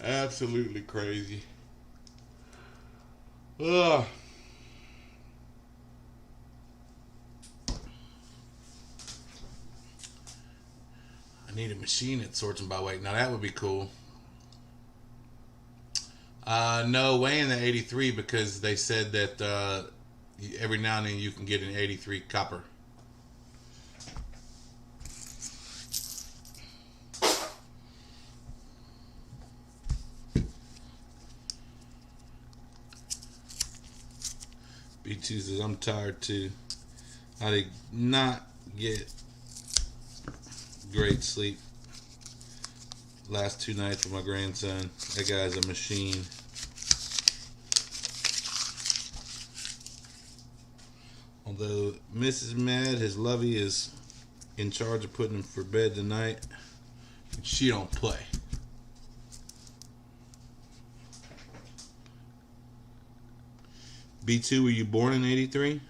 Absolutely crazy. Ugh. I need a machine that sorts them by weight. Now that would be cool. No, weighing the 83 because they said that every now and then you can get an 83 copper. B2 says, I'm tired too. I did not get great sleep last 2 nights with my grandson. That guy's a machine. Although Mrs. Mad, his lovey, is in charge of putting him for bed tonight, she don't play. B2, were you born in 83?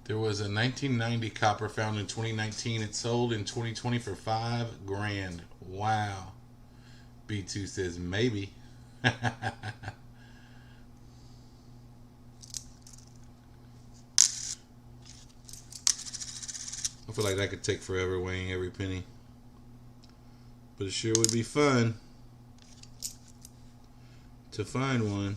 There was a 1990 copper found in 2019. It sold in 2020 for $5 grand. Wow. B2 says maybe. I feel like that could take forever weighing every penny. But it sure would be fun to find one.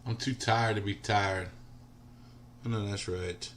I'm too tired to be tired. I know that's right.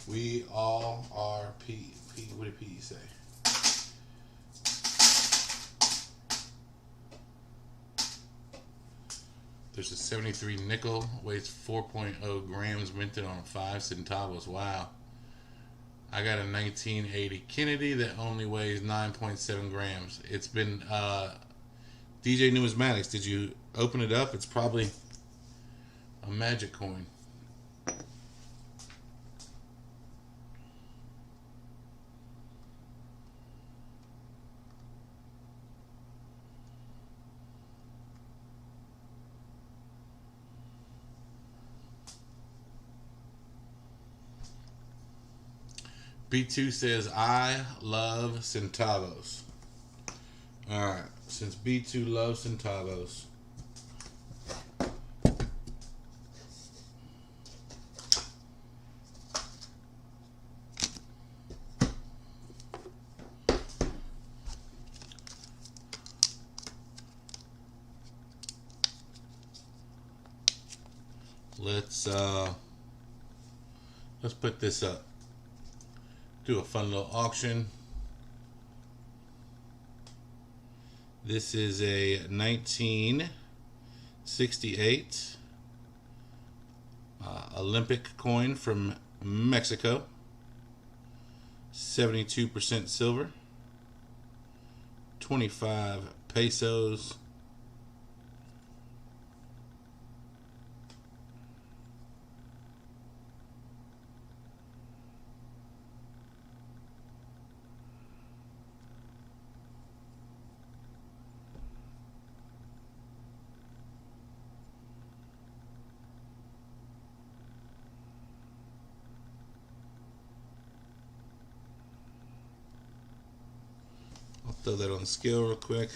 We all are P. What did P say? There's a 73 nickel, weighs 4.0 grams, minted on 5 centavos. Wow. I got a 1980 Kennedy that only weighs 9.7 grams. It's been DJ Numismatics. Did you open it up? It's probably a magic coin. B2 says, I love centavos. Alright, since B2 loves centavos, let's Let's put this up. Do a fun little auction. This is a 1968 Olympic coin from Mexico. 72% silver. 25 pesos. I'll throw that on the scale real quick.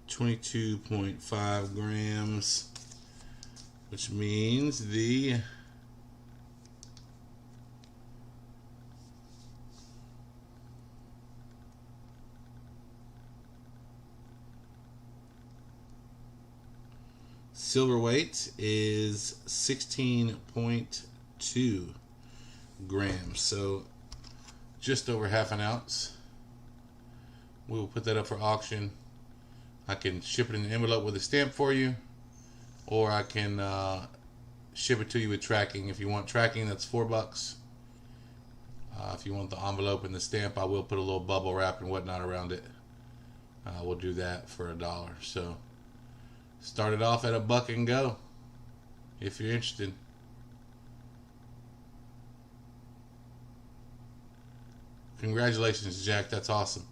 22.5 grams, which means the silver weight is 16.2 grams, so just over half an ounce. We will put that up for auction. I can ship it in an envelope with a stamp for you, or I can ship it to you with tracking. If you want tracking, that's $4. If you want the envelope and the stamp, I will put a little bubble wrap and whatnot around it. We'll do that for $1. So start it off at $1 and go if you're interested. Congratulations, Jack. That's awesome.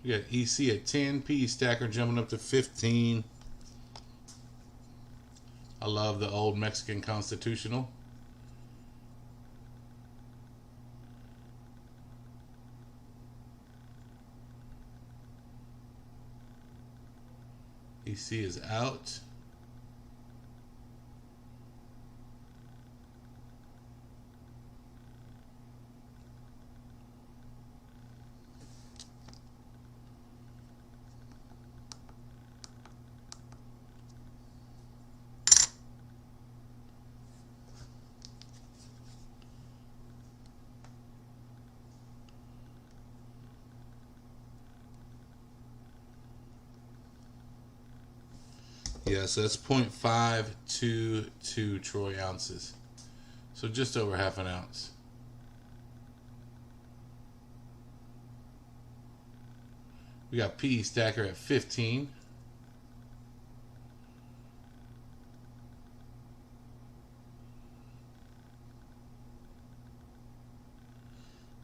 We got EC at 10, PE Stacker jumping up to 15. I love the old Mexican Constitutional. EC is out. Yeah, so that's 0.522 troy ounces. So just over half an ounce. We got PE Stacker at 15.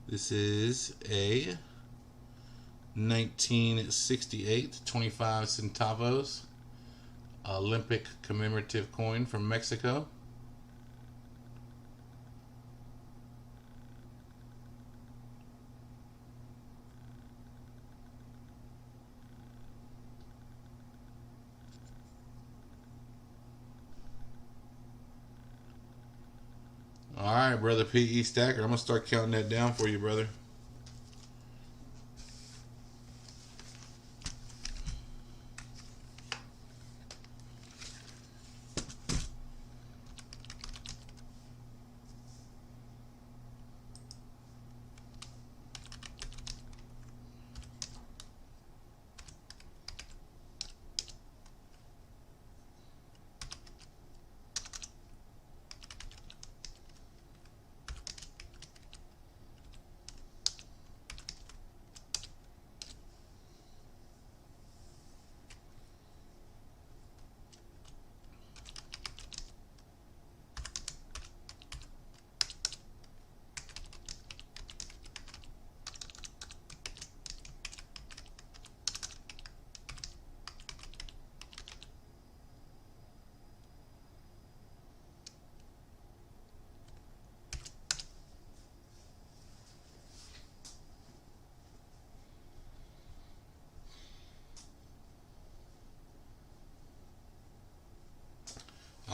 This is a 1968 25 centavos Olympic commemorative coin from Mexico. All right, brother PE Stacker. I'm going to start counting that down for you, brother.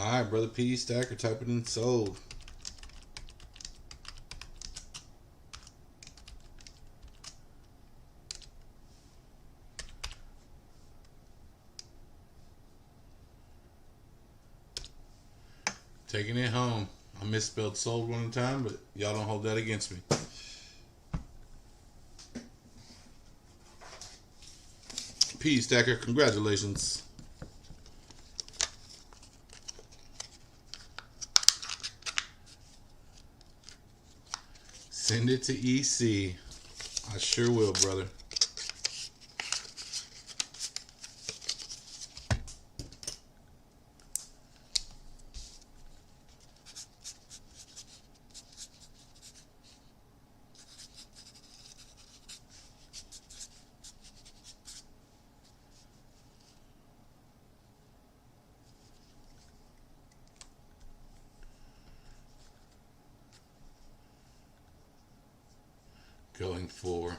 Alright, brother P Stacker, type it in sold. Taking it home. I misspelled sold one time, but y'all don't hold that against me. P Stacker, congratulations. Send it to EC. I sure will, brother. Going for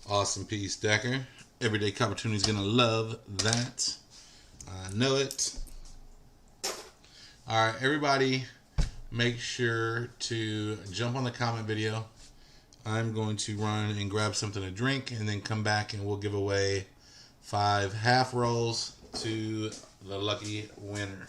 awesome P Stacker. Everyday Opportunity's gonna love that. I know it. Alright, everybody, make sure to jump on the comment video. I'm going to run and grab something to drink and then come back and we'll give away 5 half rolls to the lucky winner.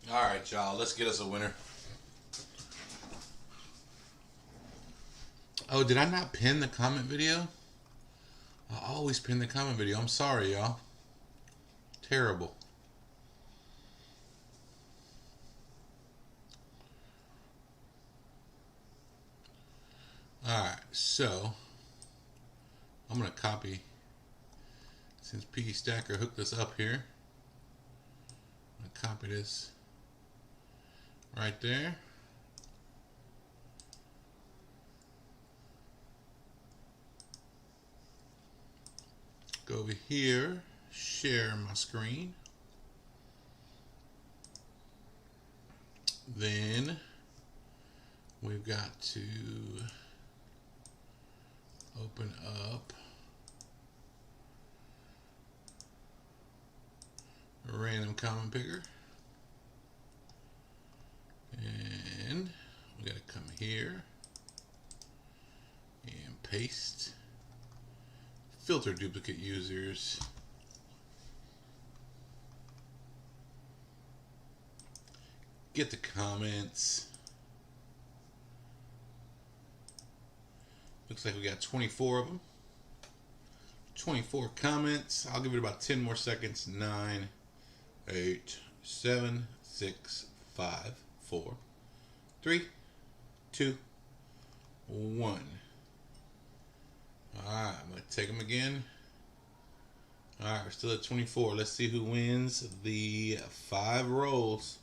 Alright, y'all. Let's get us a winner. Oh, did I not pin the comment video? I always pin the comment video. I'm sorry, y'all. Terrible. Alright, so I'm going to copy, since MADDESTSTACKER hooked us up here, I'm going to copy this right there. Go over here, share my screen. Then we've got to open up a random comment picker. And we got to come here and paste. Filter duplicate users. Get the comments. Looks like we got 24 of them. 24 comments. I'll give it about 10 more seconds. 9, 8, 7, 6, 5, 4, 3, 2, 1. Alright, I'm going to take them again. Alright, we're still at 24. Let's see who wins the 5 rolls.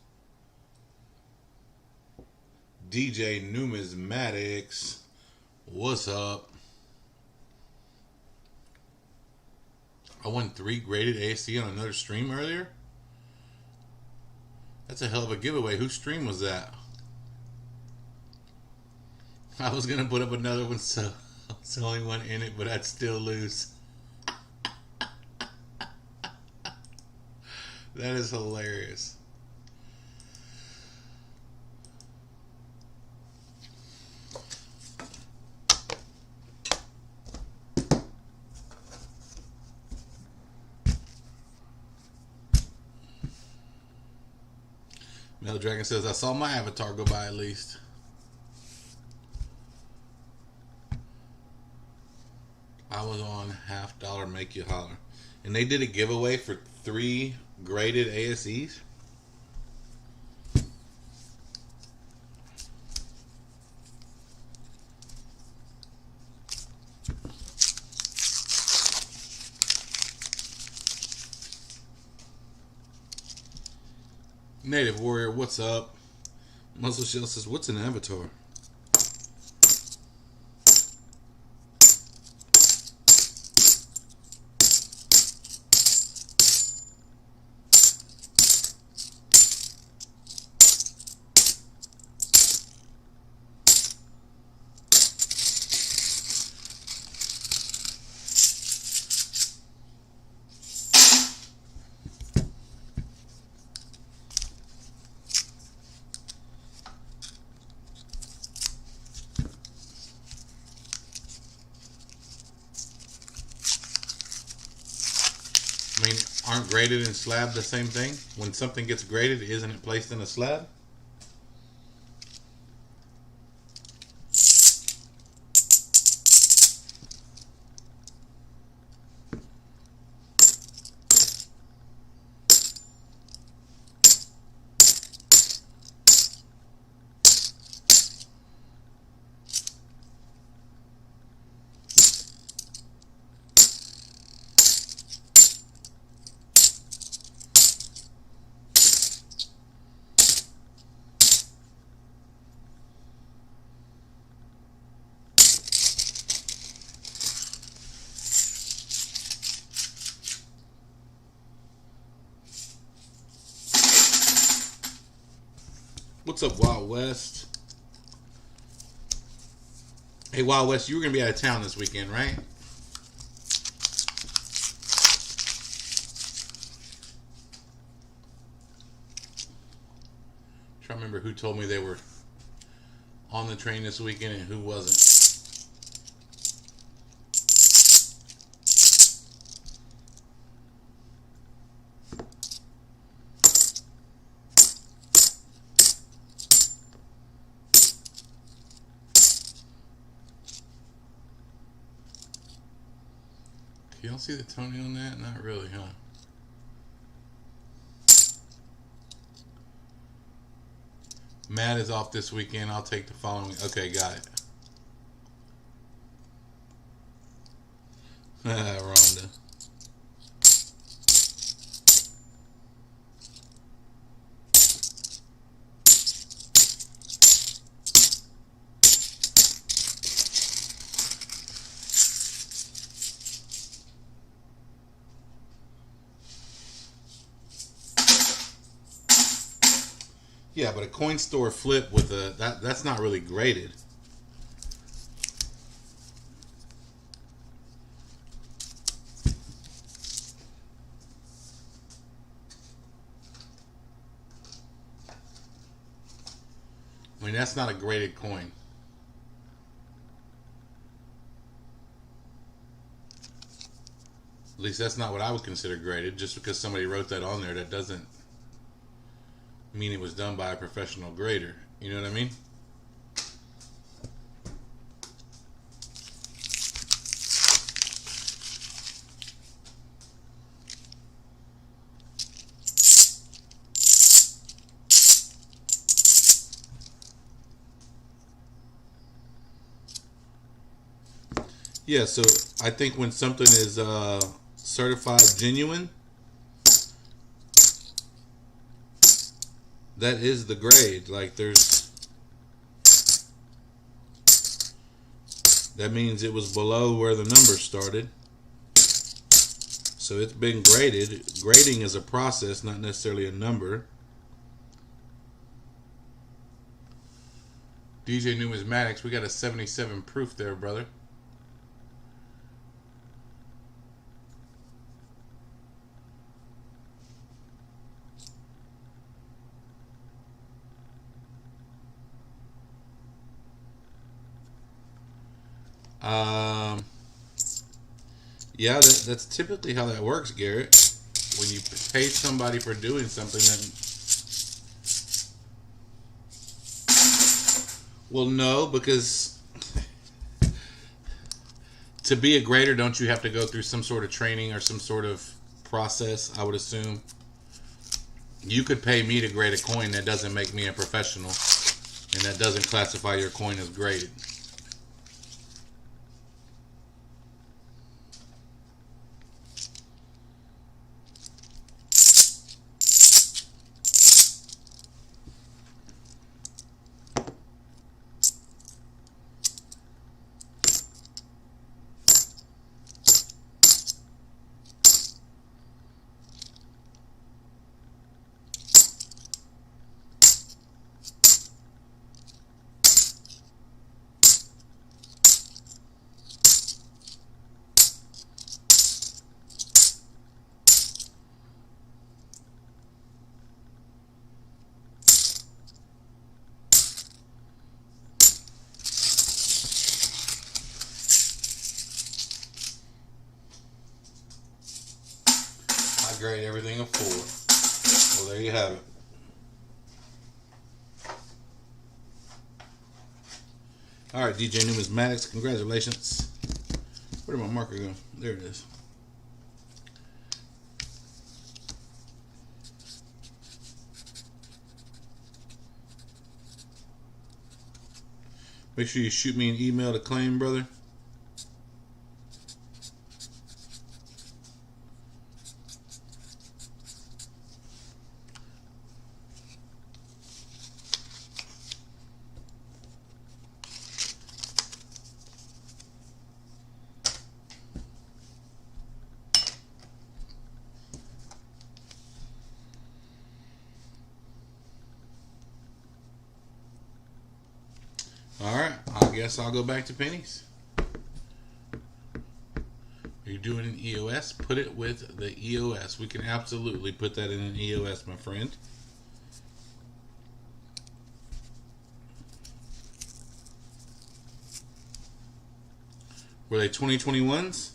DJ Numismatics. What's up? I won 3 graded ASC on another stream earlier. That's a hell of a giveaway. Whose stream was that? I was going to put up another one, so it's the only one in it, but I'd still lose. That is hilarious. Mel Dragon says, I saw my avatar go by at least. I was on $50 Make You Holler. And they did a giveaway for 3 graded ASEs. Native Warrior, what's up? Muscle Shell says, what's an avatar? I mean, aren't graded and slab the same thing? When something gets graded, isn't it placed in a slab? What's up, Wild West? Hey, Wild West, you were going to be out of town this weekend, right? I'm trying to remember who told me they were on the train this weekend and who wasn't. You don't see the toning on that? Not really, huh? Matt is off this weekend. I'll take the following. Okay, got it. Rhonda. Yeah, but a coin store flip with that's not really graded. I mean, that's not a graded coin. At least that's not what I would consider graded. Just because somebody wrote that on there, that doesn't mean it was done by a professional grader. You know what I mean? Yeah, so I think when something is certified genuine, that is the grade. Like that means it was below where the numbers started. So it's been graded. Grading is a process, not necessarily a number. DJ Numismatics, we got a 77 proof there, brother. Yeah, that's typically how that works, Garrett. When you pay somebody for doing something, then well, no, because to be a grader, don't you have to go through some sort of training or some sort of process? I would assume. You could pay me to grade a coin. That doesn't make me a professional, and that doesn't classify your coin as graded. Grade everything a 4. Well, there you have it. All right, DJ Numismatics, congratulations. Where did my marker go? There it is. Make sure you shoot me an email to claim, brother. Alright, I guess I'll go back to pennies. You're doing an EOS, put it with the EOS. We can absolutely put that in an EOS, my friend. Were they 2021s?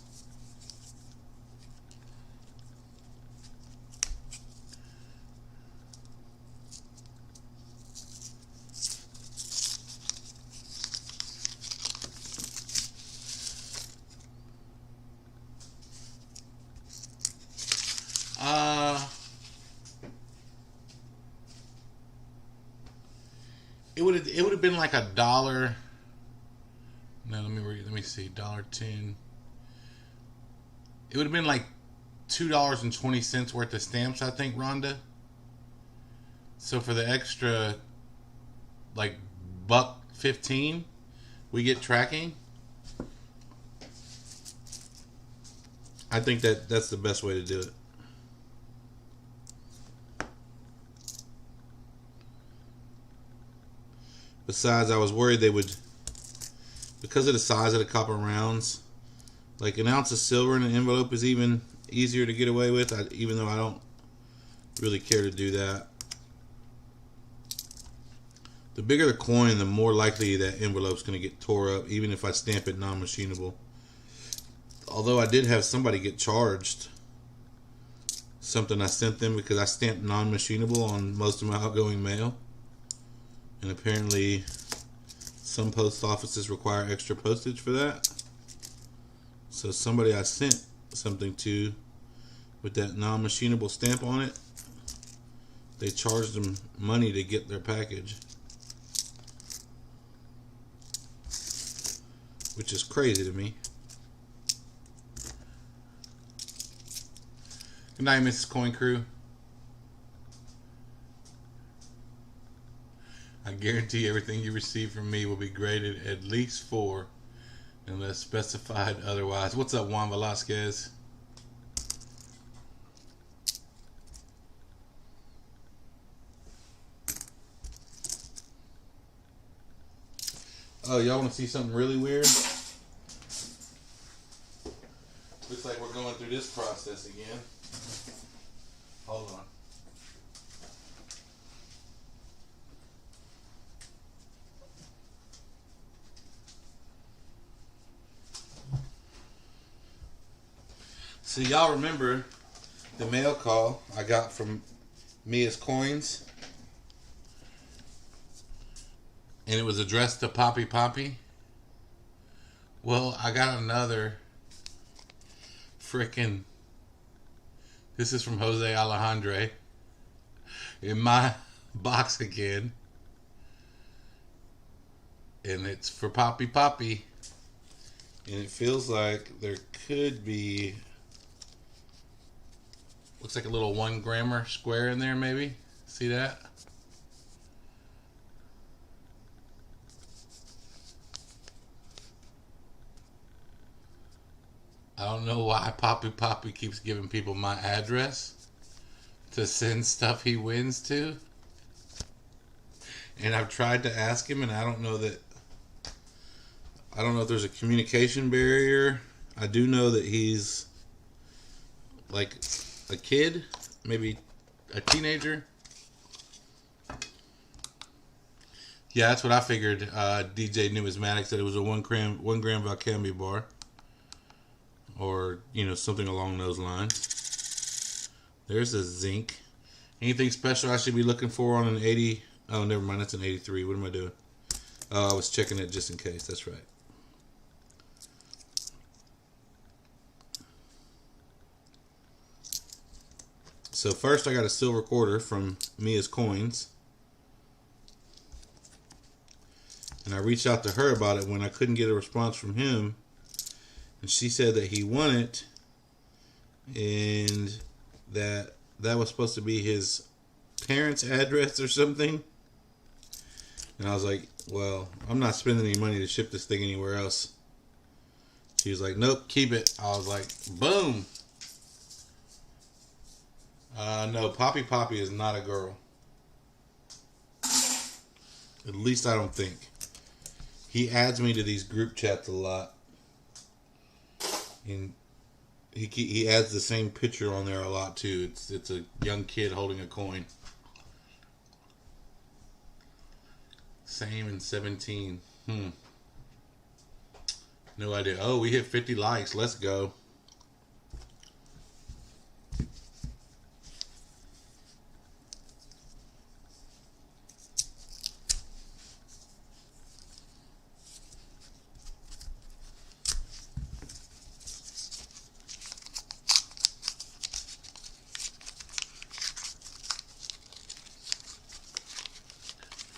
it would have been like $1. No, let me see, $1.10. It would have been like $2.20 worth of stamps, I think, Rhonda. So for the extra, like $1.15, we get tracking. I think that's the best way to do it. Besides, I was worried they would, because of the size of the copper rounds, like an ounce of silver in an envelope is even easier to get away with, even though I don't really care to do that. The bigger the coin, the more likely that envelope's going to get tore up, even if I stamp it non-machinable. Although I did have somebody get charged something I sent them because I stamped non-machinable on most of my outgoing mail. And apparently some post offices require extra postage for that. So somebody I sent something to with that non-machinable stamp on it, they charged them money to get their package. Which is crazy to me. Good night, Mrs. Coin Crew. I guarantee everything you receive from me will be graded at least 4 unless specified otherwise. What's up, Juan Velasquez? Oh, y'all want to see something really weird? Looks like we're going through this process again. Hold on. So y'all remember the mail call I got from Mia's Coins? And it was addressed to Poppy Poppy? Well, I got another frickin', this is from Jose Alejandre, in my box again. And it's for Poppy Poppy. And it feels like there could be, looks like a little 1 grammer square in there maybe. See that? I don't know why Poppy Poppy keeps giving people my address to send stuff he wins to. And I've tried to ask him, and I don't know if there's a communication barrier. I do know that he's like a kid, maybe a teenager. Yeah, that's what I figured. DJ Numismatic said it was a 1 gram Valcambi bar. Or, something along those lines. There's a zinc. Anything special I should be looking for on an 80? Oh, never mind. That's an 83. What am I doing? Oh, I was checking it just in case. That's right. So first I got a silver quarter from Mia's Coins. And I reached out to her about it when I couldn't get a response from him. And she said that he won it, and that was supposed to be his parents' address or something. And I was like, well, I'm not spending any money to ship this thing anywhere else. She was like, nope, keep it. I was like, boom. No, Poppy Poppy is not a girl. At least I don't think. He adds me to these group chats a lot. And he adds the same picture on there a lot too. It's a young kid holding a coin. Same in 17. No idea. Oh, we hit 50 likes. Let's go.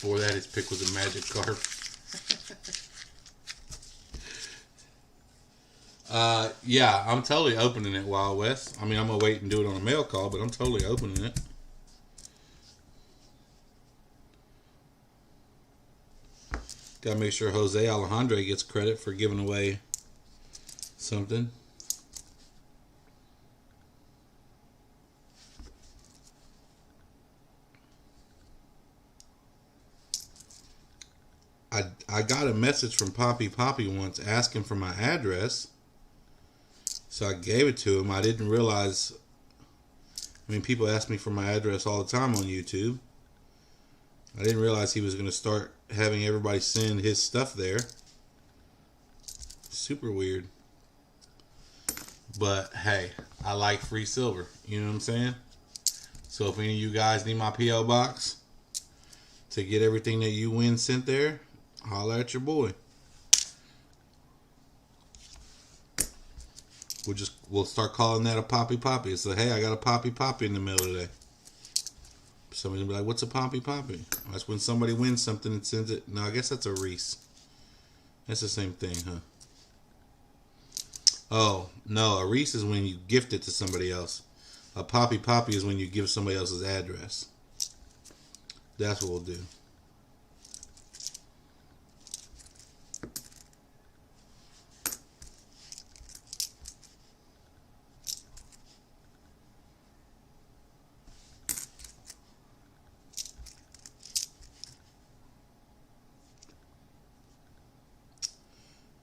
Before that, his pick was a magic carp. Yeah, I'm totally opening it, Wild West. I mean, I'm gonna wait and do it on a mail call, but I'm totally opening it. Gotta make sure Jose Alejandro gets credit for giving away something. I got a message from Poppy once asking for my address. So I gave it to him. I didn't realize, I mean, people ask me for my address all the time on YouTube. I didn't realize he was going to start having everybody send his stuff there. Super weird. But hey, I like free silver. You know what I'm saying? So if any of you guys need my P.O. box to get everything that you win sent there, holler at your boy. We'll start calling that a poppy. So hey, I got a poppy in the mail today. Somebody's gonna be like, what's a poppy? That's when somebody wins something and sends it. No, I guess that's a Reese. That's the same thing, huh? Oh, no, a Reese is when you gift it to somebody else. A poppy is when you give somebody else's address. That's what we'll do.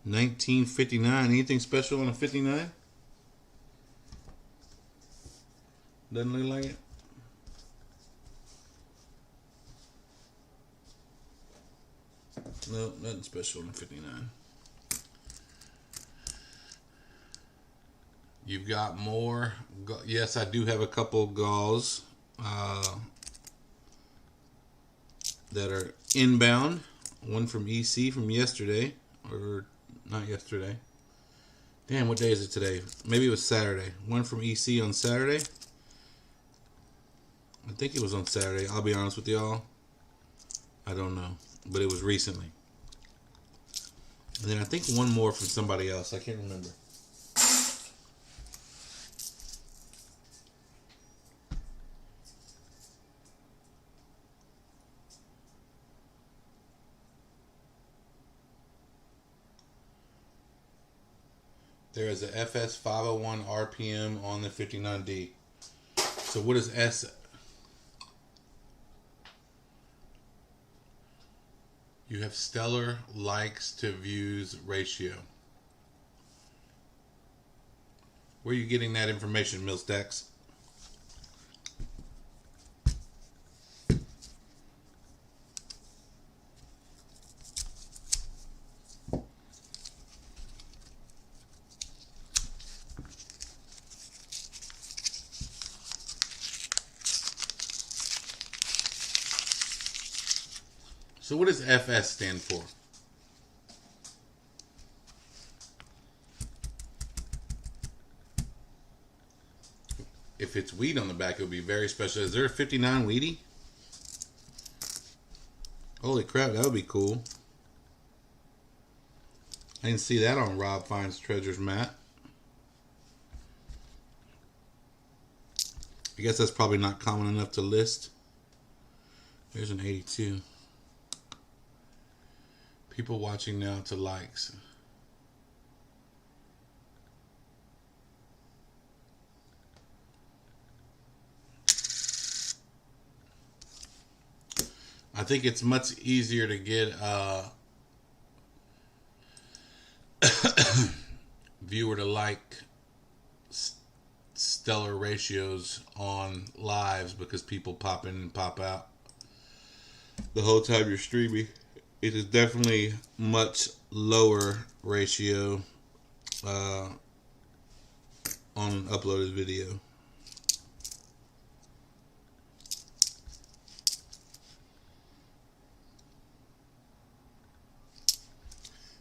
$19.59. Anything special on a 59? Doesn't look like it. No, nothing special on a 59. You've got more. Yes, I do have a couple galls that are inbound. One from EC from yesterday, or not yesterday. Damn, what day is it today? Maybe it was Saturday. One from EC on Saturday. I think it was on Saturday. I'll be honest with y'all. I don't know. But it was recently. And then I think one more from somebody else. I can't remember. There is a FS 501 RPM on the 59D. So what is S? You have stellar likes to views ratio. Where are you getting that information, Millstacks? So what does FS stand for? If it's weed on the back, it would be very special. Is there a 59 weedy? Holy crap, that would be cool. I didn't see that on Rob Finds Treasures mat. I guess that's probably not common enough to list. There's an 82. People watching now to likes. I think it's much easier to get viewer to like stellar ratios on lives because people pop in and pop out the whole time you're streaming. It is definitely much lower ratio on an uploaded video.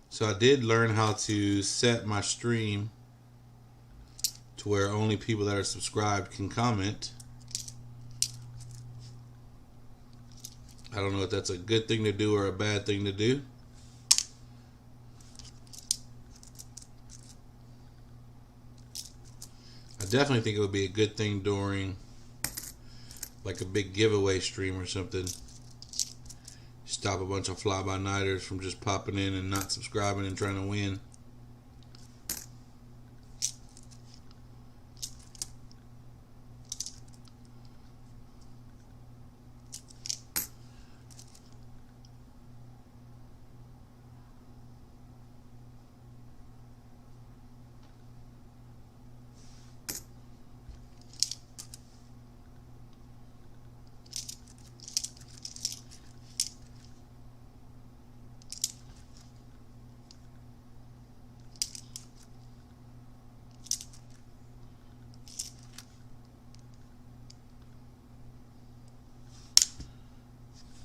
So I did learn how to set my stream to where only people that are subscribed can comment. I don't know if that's a good thing to do or a bad thing to do. I definitely think it would be a good thing during like a big giveaway stream or something. Stop a bunch of fly-by-nighters from just popping in and not subscribing and trying to win.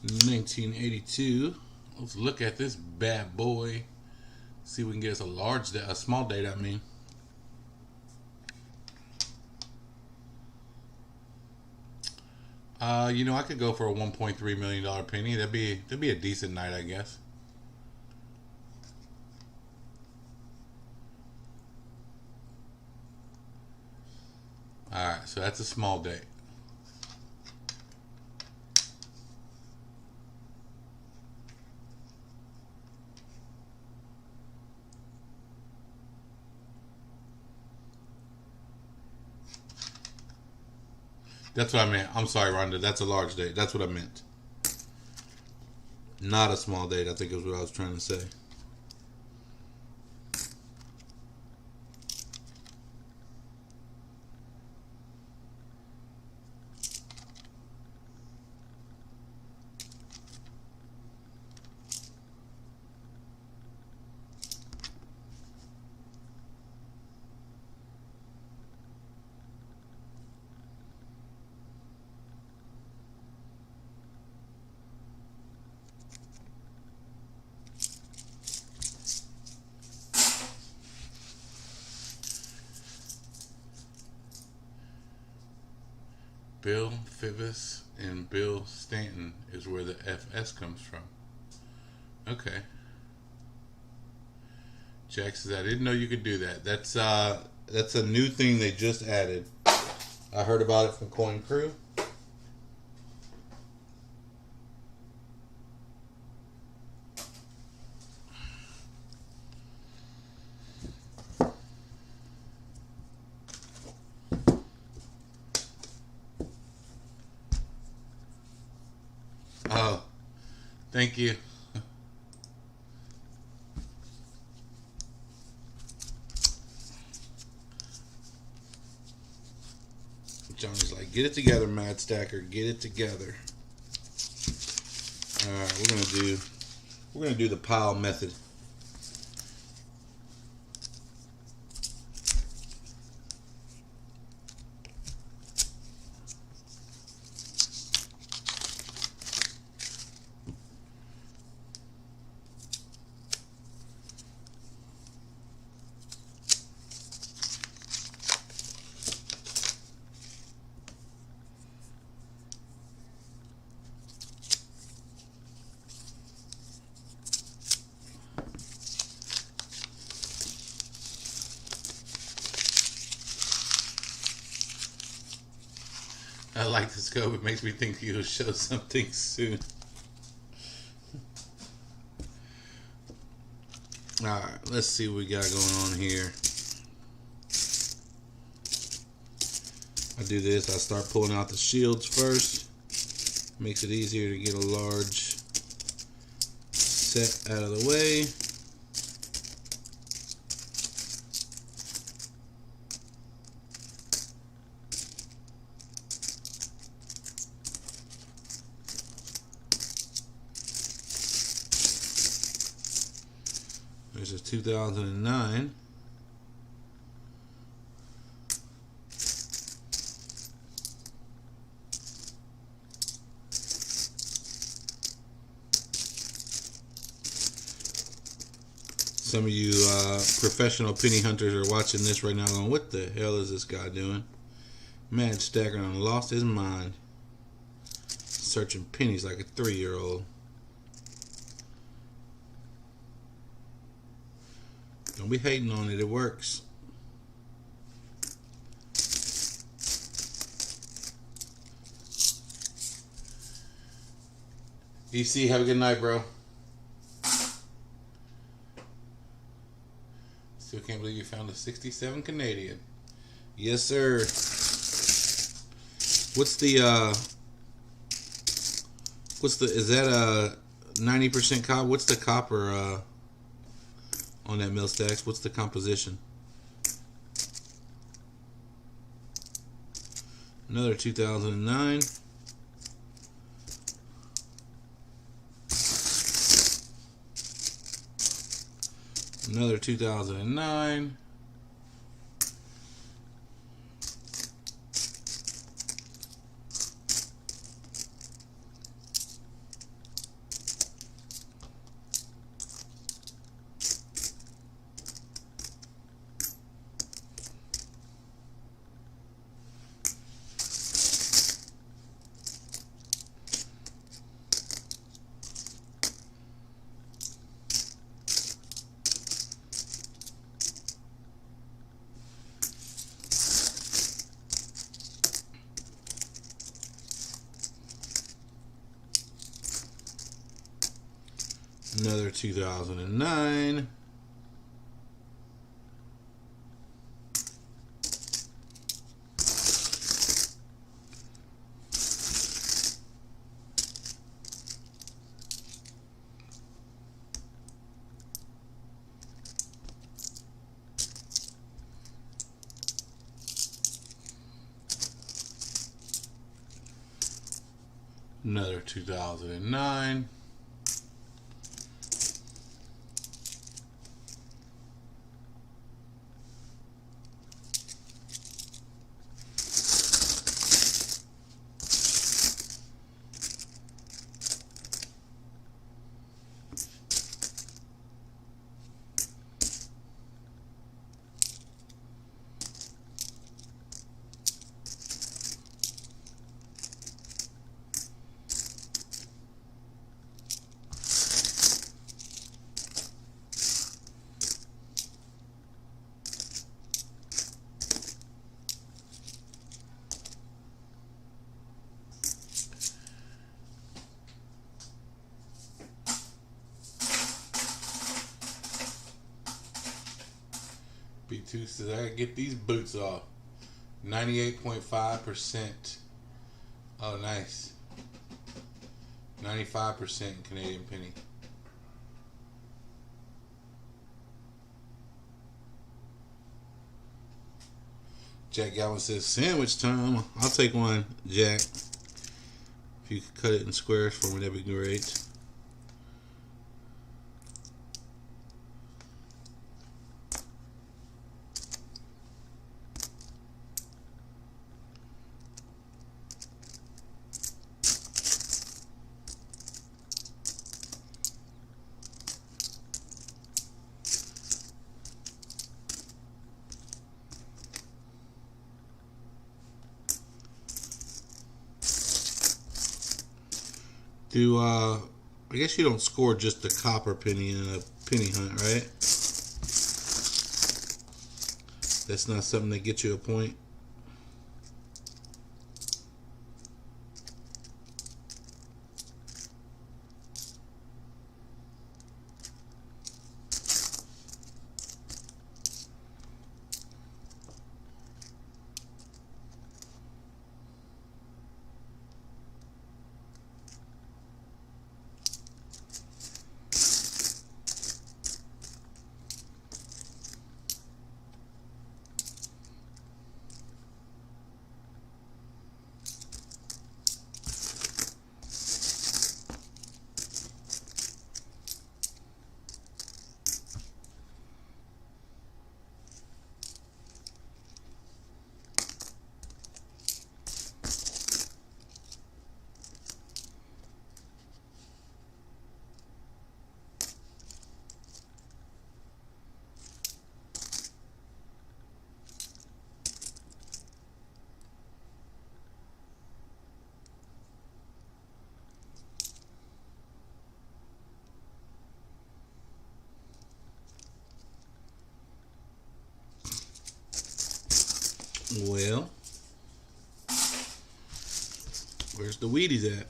$19.82. Let's look at this bad boy. See if we can get us a small date. I mean, you know, I could go for a $1.3 million penny. That'd be a decent night, I guess. All right, so that's a small date. That's what I meant. I'm sorry, Rhonda. That's a large date. That's what I meant. Not a small date, I think is what I was trying to say. Bill Fibbis and Bill Stanton is where the FS comes from. Okay. Jack says, I didn't know you could do that. That's a new thing they just added. I heard about it from Coin Crew. Oh, thank you. Johnny's like, get it together, Mad Stacker. Get it together. All right, we're gonna do the pile method. I like the scope. It makes me think you'll show something soon. Alright, let's see what we got going on here. I do this. I start pulling out the shields first. Makes it easier to get a large set out of the way. This is 2009. Some of you professional penny hunters are watching this right now going, what the hell is this guy doing? Mad Stacker lost his mind. searching pennies like a 3-year-old. Don't be hating on it. It works. EC, have a good night, bro. Still can't believe you found a 67 Canadian. Yes, sir. What's the is that a 90% copper? What's the copper on that mill stacks? What's the composition? Another 2009. Another 2009. Another 2009. Another 2009. B2 says I gotta get these boots off. 98.5%. Oh, nice. 95% Canadian penny. Jack Galvin says sandwich time. I'll take one, Jack. If you could cut it in squares for me, that'd be great. I guess you don't score just the copper penny in a penny hunt, right? That's not something that gets you a point. Well, where's the Wheaties at?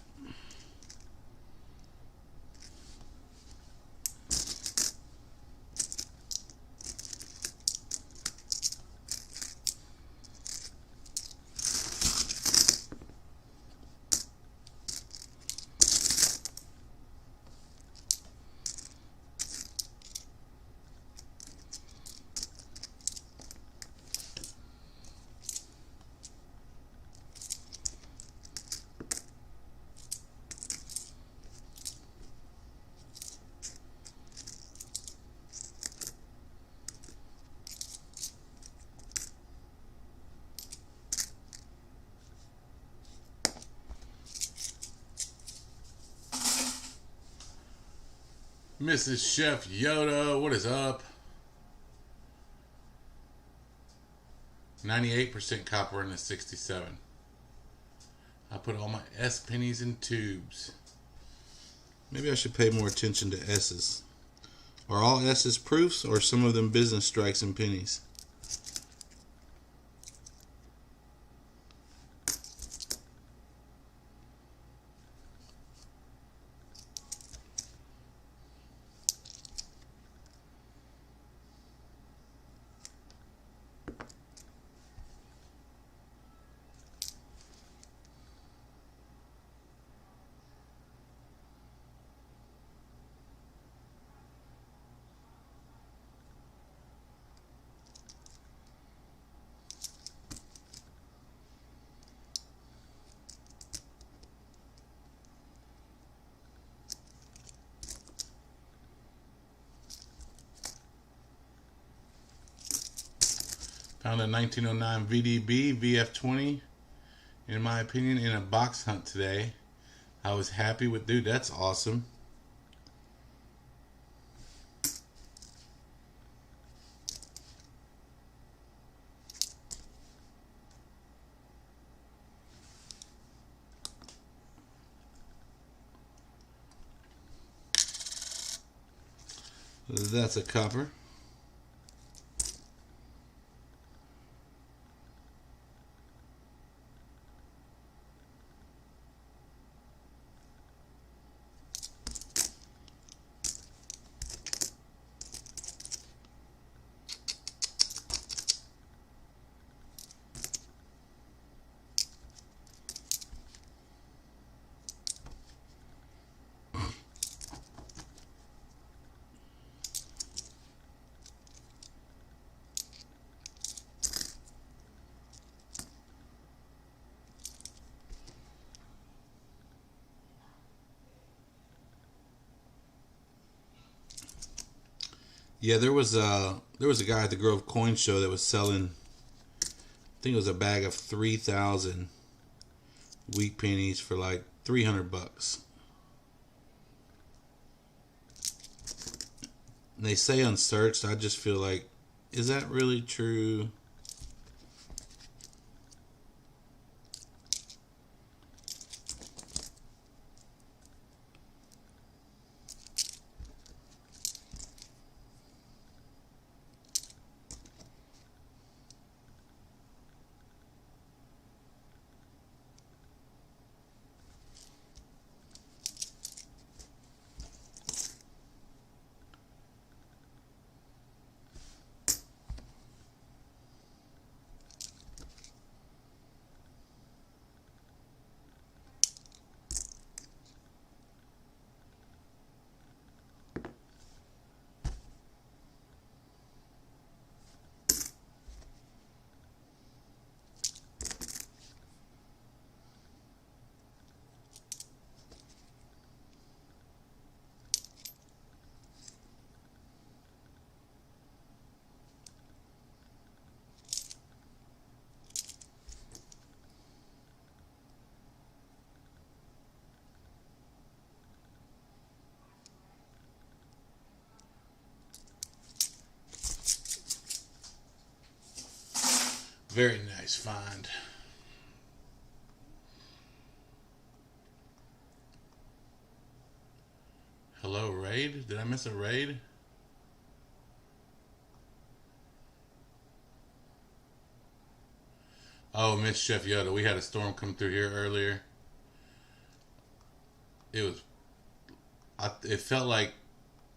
Mrs. Chef Yoda, what is up? 98% copper in the 67. I put all my S pennies in tubes. Maybe I should pay more attention to S's. Are all S's proofs or some of them business strikes and pennies? Found a 1909 VDB VF20, in my opinion, in a box hunt today. I was happy with, dude, that's awesome. That's a copper. Yeah, there was a guy at the Grove Coin Show that was selling, I think it was a bag of 3,000 wheat pennies for like $300. And they say unsearched. I just feel like, is that really true? Very nice find. Hello, raid? Did I miss a raid? Oh, Miss Chef Yoda, we had a storm come through here earlier. It was, it felt like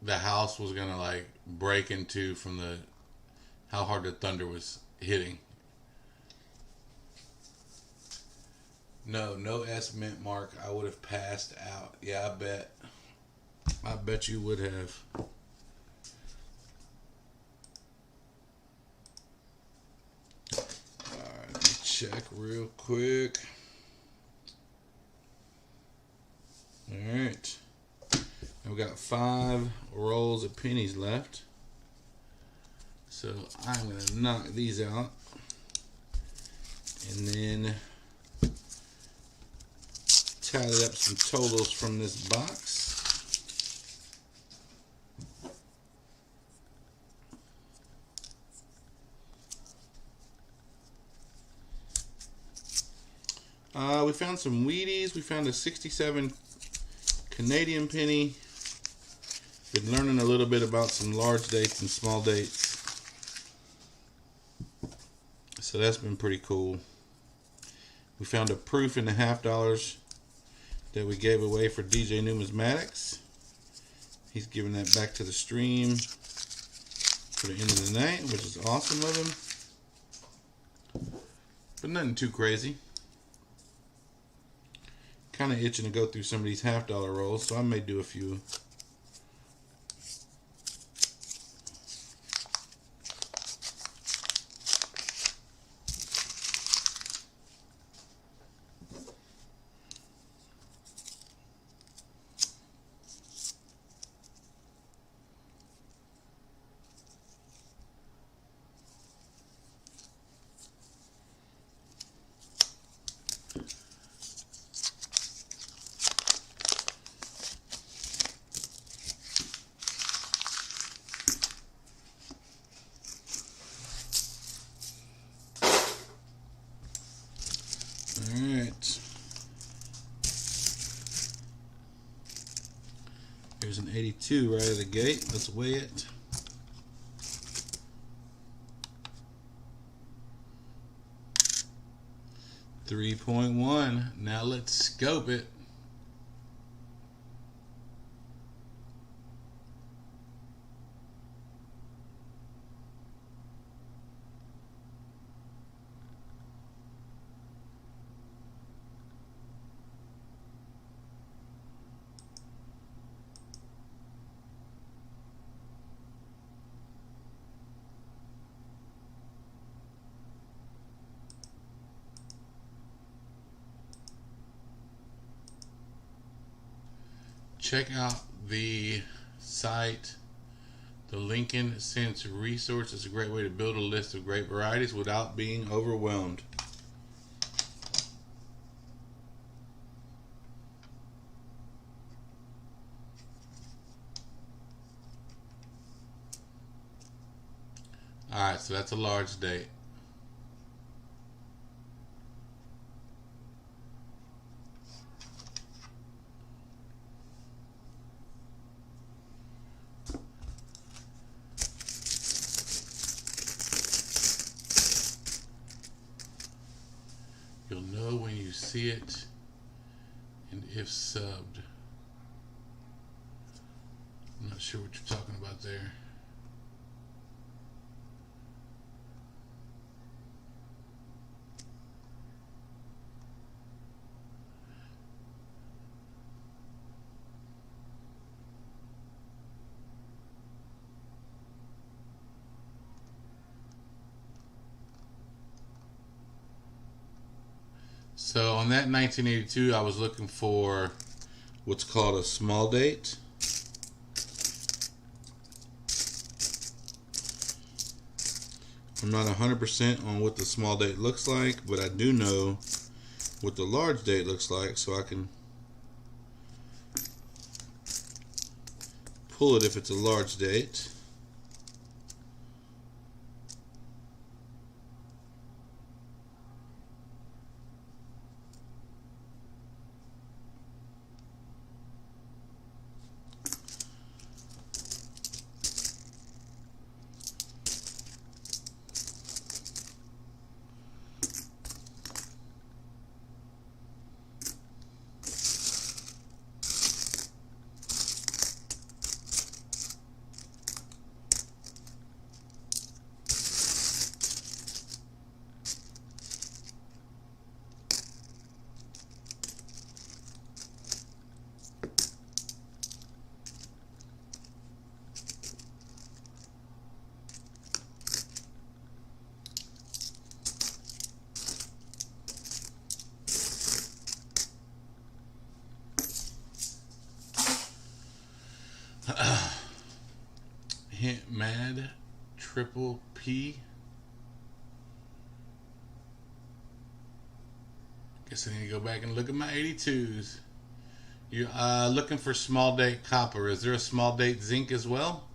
the house was gonna like break in two from the how hard the thunder was hitting. No estimate, Mark. I would have passed out. Yeah, I bet. I bet you would have. Alright, let me check real quick. Alright. We've got 5 rolls of pennies left. So I'm going to knock these out. And then tally up some totals from this box. We found some Wheaties. We found a 67 Canadian penny. Been learning a little bit about some large dates and small dates. So that's been pretty cool. We found a proof in the $50 that we gave away for DJ Numismatics. He's giving that back to the stream for the end of the night, which is awesome of him. But nothing too crazy. Kind of itching to go through some of these $50 rolls, so I may do a few. Alright. Here's an 82 right out of the gate. Let's weigh it. .1. Now let's scope it. Check out the site. The Lincoln Sense resource is a great way to build a list of great varieties without being overwhelmed. Alright, so that's a large date. You'll know when you see it and if subbed. I'm not sure what you're talking about there. So on that 1982, I was looking for what's called a small date. I'm not 100% on what the small date looks like, but I do know what the large date looks like, so I can pull it if it's a large date. Hint mad triple P. Guess I need to go back and look at my 82s. You're looking for small date copper. Is there a small date zinc as well?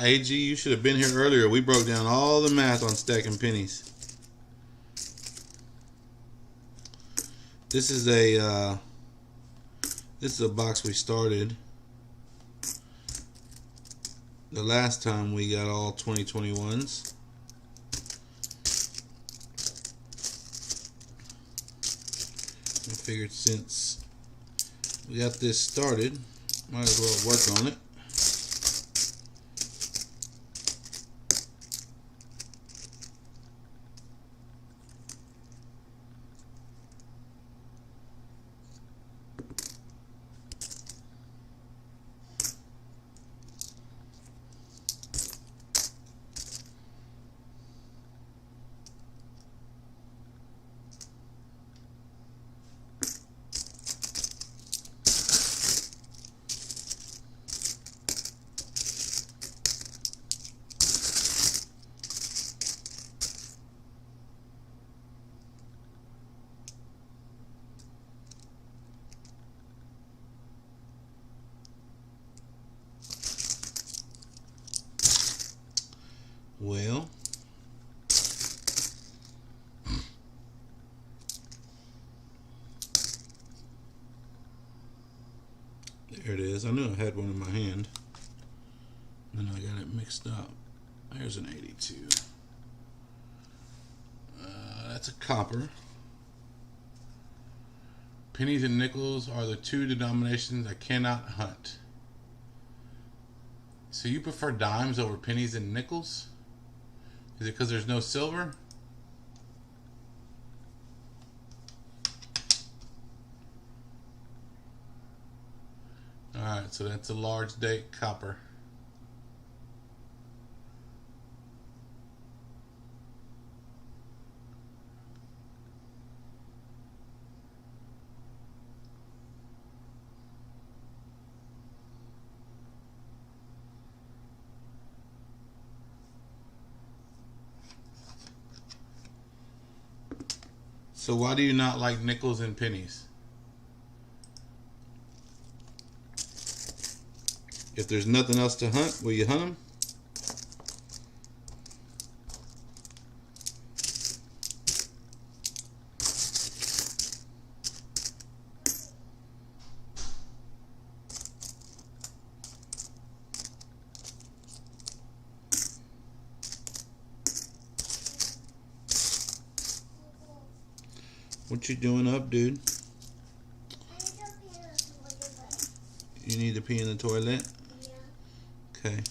AG, you should have been here earlier. We broke down all the math on stacking pennies. This is a box we started the last time we got all 2021s. I figured since we got this started, might as well work on it. Well, there it is. I knew I had one in my hand. Then I got it mixed up. There's an 82. That's a copper. Pennies and nickels are the two denominations I cannot hunt. So you prefer dimes over pennies and nickels? Is it because there's no silver? Alright, so that's a large date copper. So why do you not like nickels and pennies? If there's nothing else to hunt, will you hunt them? What you doing up, dude? You need to pee in the toilet? Yeah. Okay.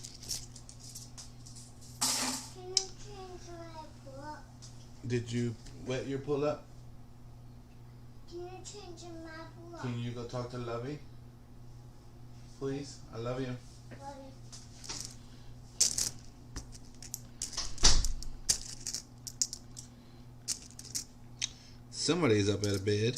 Can you change my pull-up? Did you wet your pull-up? Can you change my pull-up? Can you go talk to Lovey? Please? I love you. Somebody's up out of bed.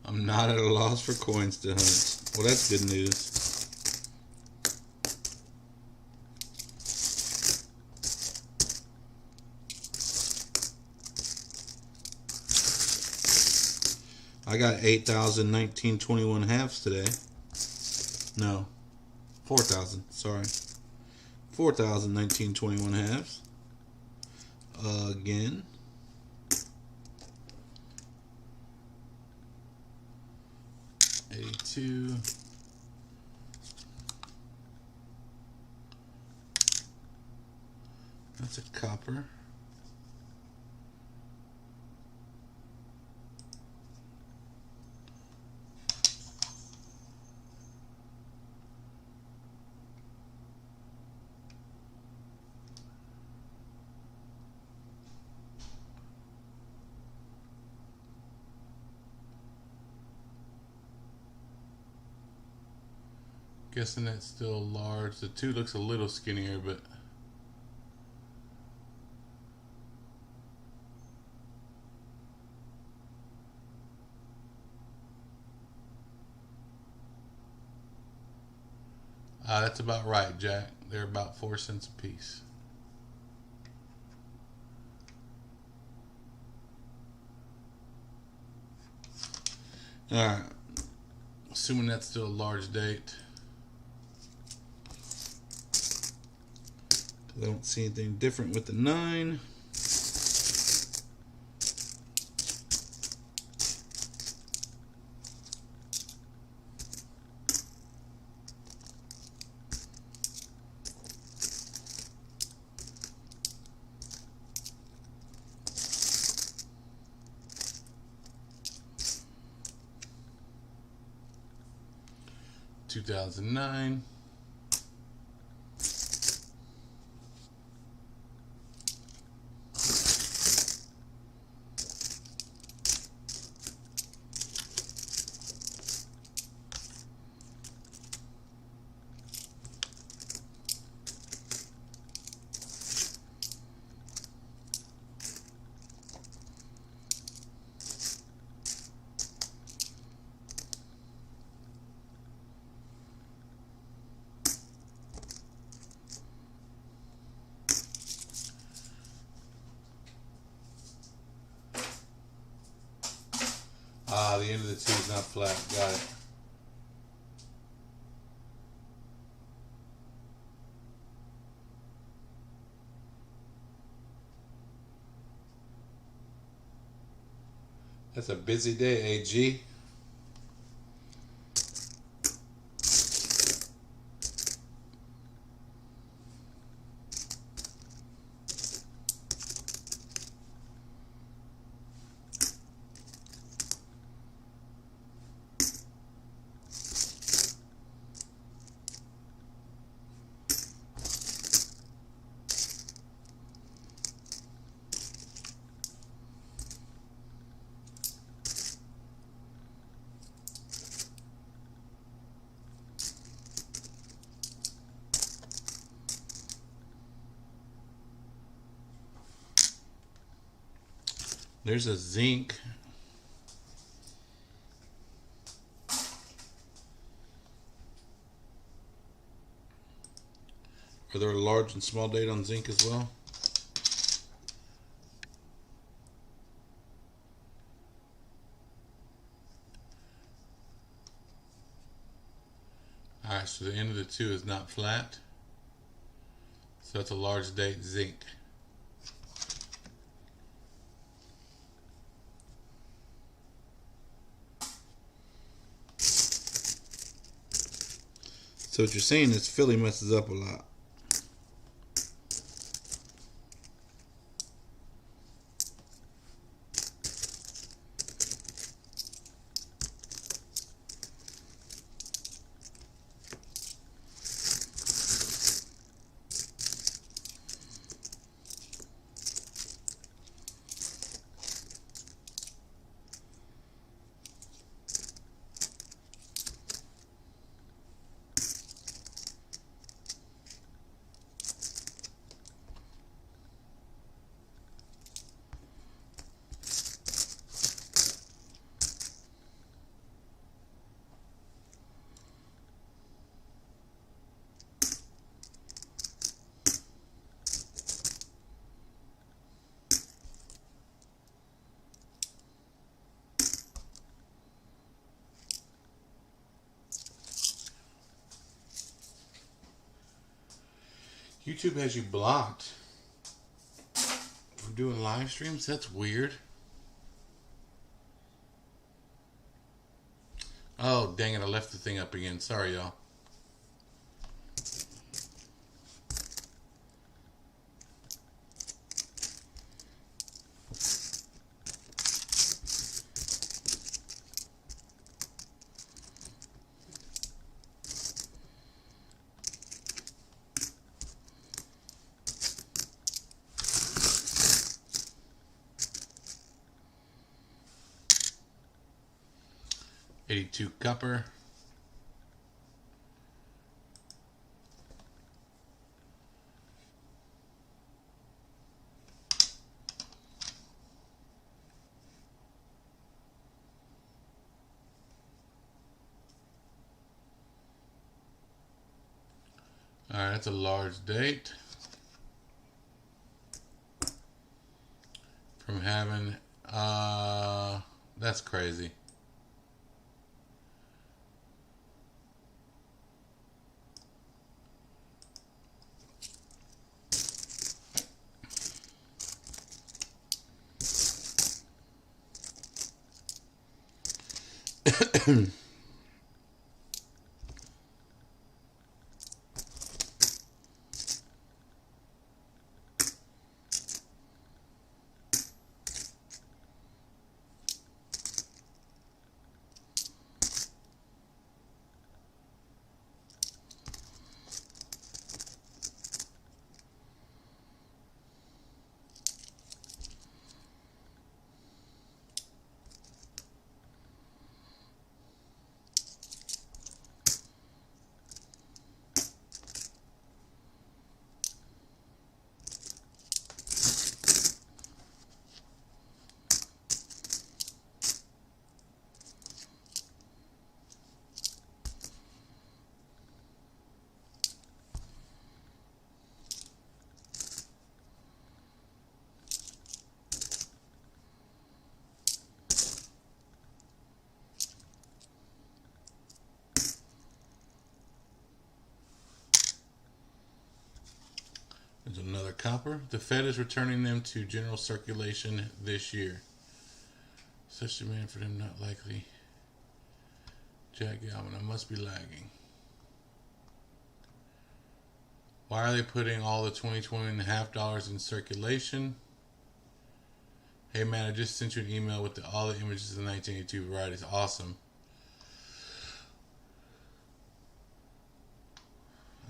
I'm not at a loss for coins to hunt. Well, that's good news. I got 8,019.21 halves today. No, 4,000. Sorry, 4,019.21 halves. Again. $82. That's a copper. Guessing that's still large. The 2 looks a little skinnier, but that's about right, Jack. They're about 4 cents a piece. Alright. Assuming that's still a large date. I don't see anything different with the 9. $2,009. The end of the 2 is not flat. Got it. That's a busy day, AG. There's a zinc. Are there a large and small date on zinc as well? Alright, so the end of the 2 is not flat. So it's a large date zinc. So what you're saying is Philly messes up a lot. YouTube has you blocked from doing live streams? That's weird. Oh, dang it, I left the thing up again. Sorry, y'all. $82 copper. That's a large date from having, that's crazy. There's another copper. The Fed is returning them to general circulation this year. Such demand for them not likely. Jack Galvin, I must be lagging. Why are they putting all the $20.50 in circulation? Hey man, I just sent you an email with all the images of the 1982 varieties. Awesome.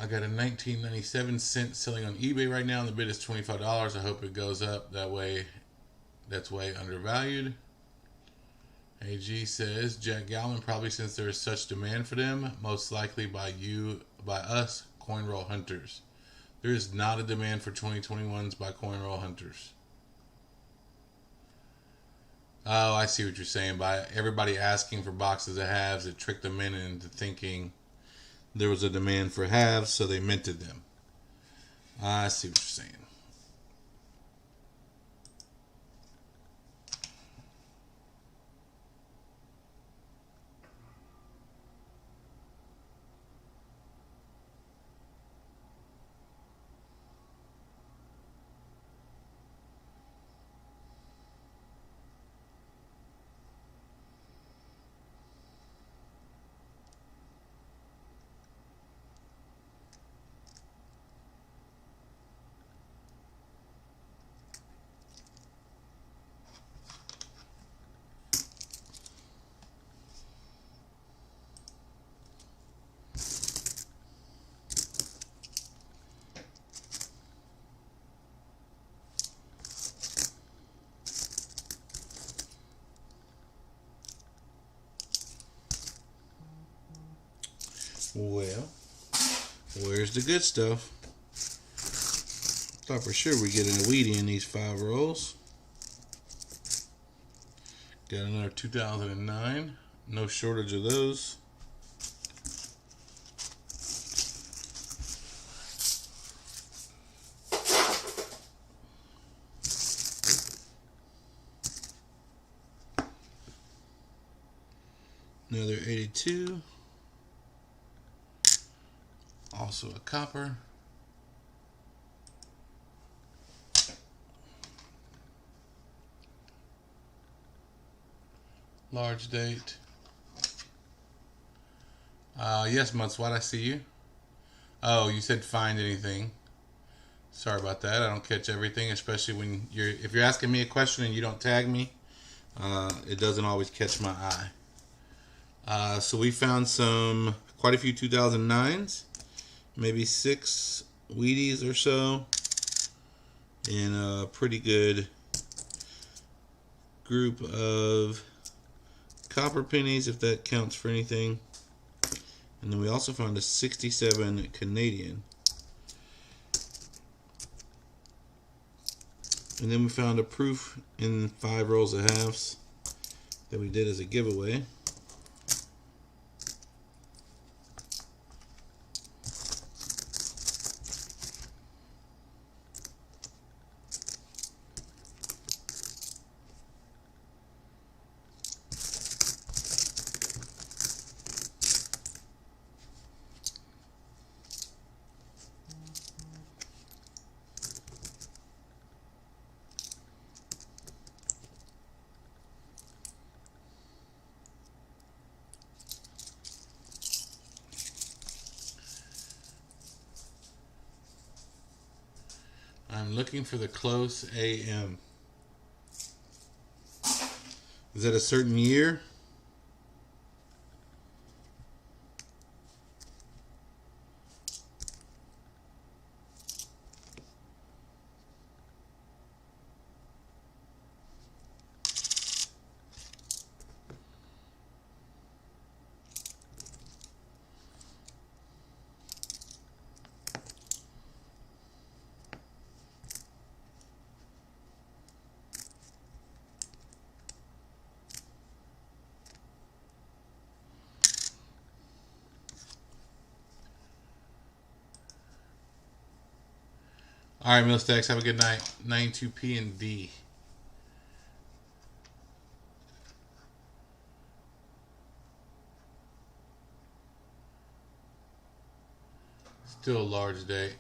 I got a 1997 cent selling on eBay right now, and the bid is $25. I hope it goes up. That way, that's way undervalued. AG says Jack Galvin, probably since there is such demand for them, most likely by us coin roll hunters. There is not a demand for 2021s by coin roll hunters. Oh, I see what you're saying. By everybody asking for boxes of halves, it tricked them into thinking there was a demand for halves, so they minted them. I see what you're saying. Well, where's the good stuff? Thought for sure we'd get a weedy in these 5 rolls. Got another 2009. No shortage of those. Another 82. Also a copper. Large date. Yes, Mudswat, I see you. Oh, you said find anything. Sorry about that. I don't catch everything, especially when if you're asking me a question and you don't tag me, it doesn't always catch my eye. So we found quite a few 2009s, maybe 6 Wheaties or so, and a pretty good group of copper pennies, if that counts for anything. And then we also found a 67 Canadian. And then we found a proof in 5 rolls of halves that we did as a giveaway. I'm looking for the close AM. Is that a certain year? All right, Millstacks, have a good night. 92P and D. Still a large day.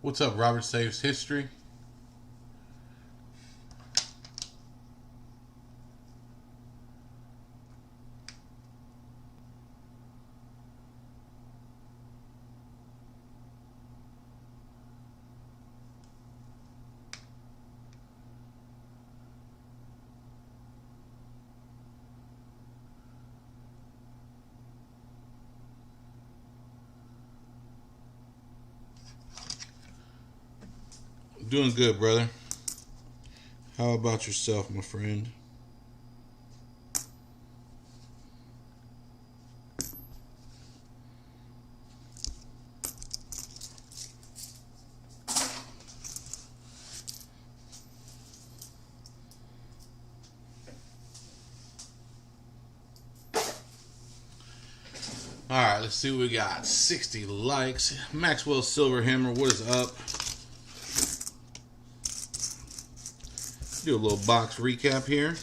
What's up, Robert Saves History? Doing good, brother. How about yourself, my friend? Alright, let's see what we got. 60 likes. Maxwell Silverhammer, what is up? Do a little box recap here.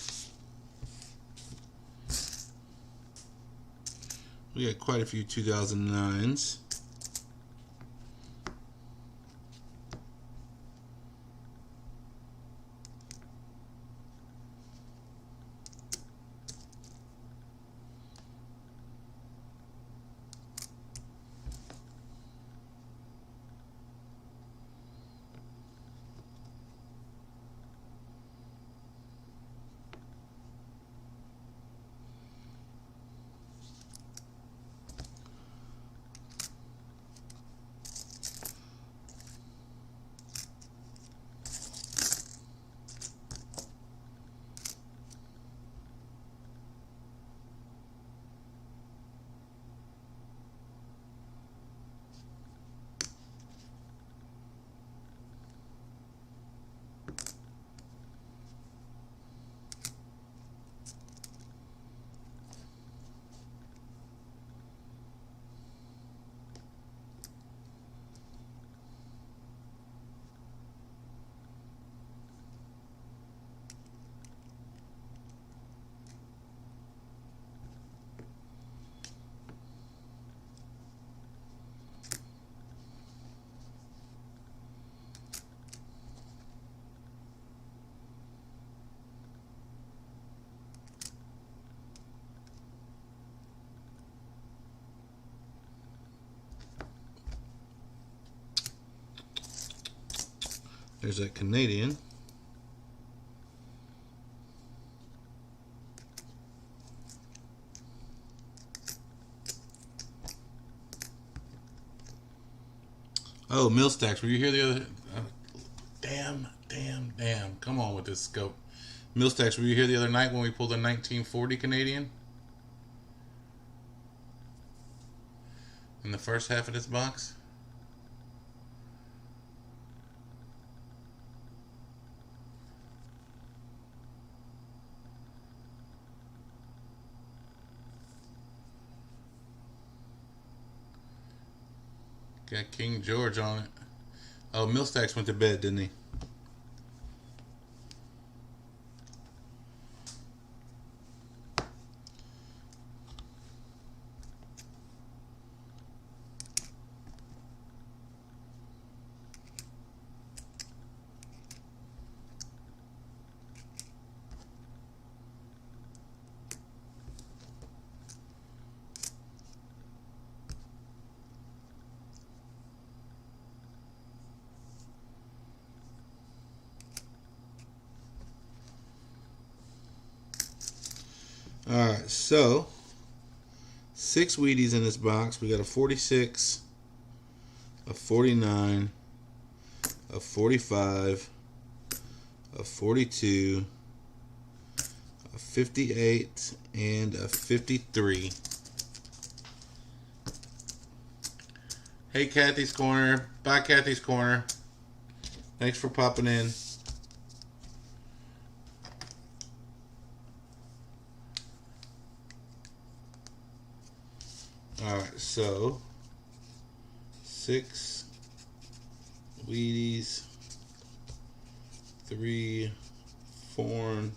We got quite a few 2009s. There's that Canadian. Oh, mill stacks. Were you here the other? Damn. Come on with this scope. Mill stacks. Were you here the other night when we pulled a 1940 Canadian? In the first half of this box? Got King George on it. Oh, Millstacks went to bed, didn't he? Alright, so 6 Wheaties in this box. We got a 46, a 49, a 45, a 42, a 58, and a 53. Hey, Kathy's Corner. Bye, Kathy's Corner. Thanks for popping in. Alright, so 6 Wheaties, 3 foreign,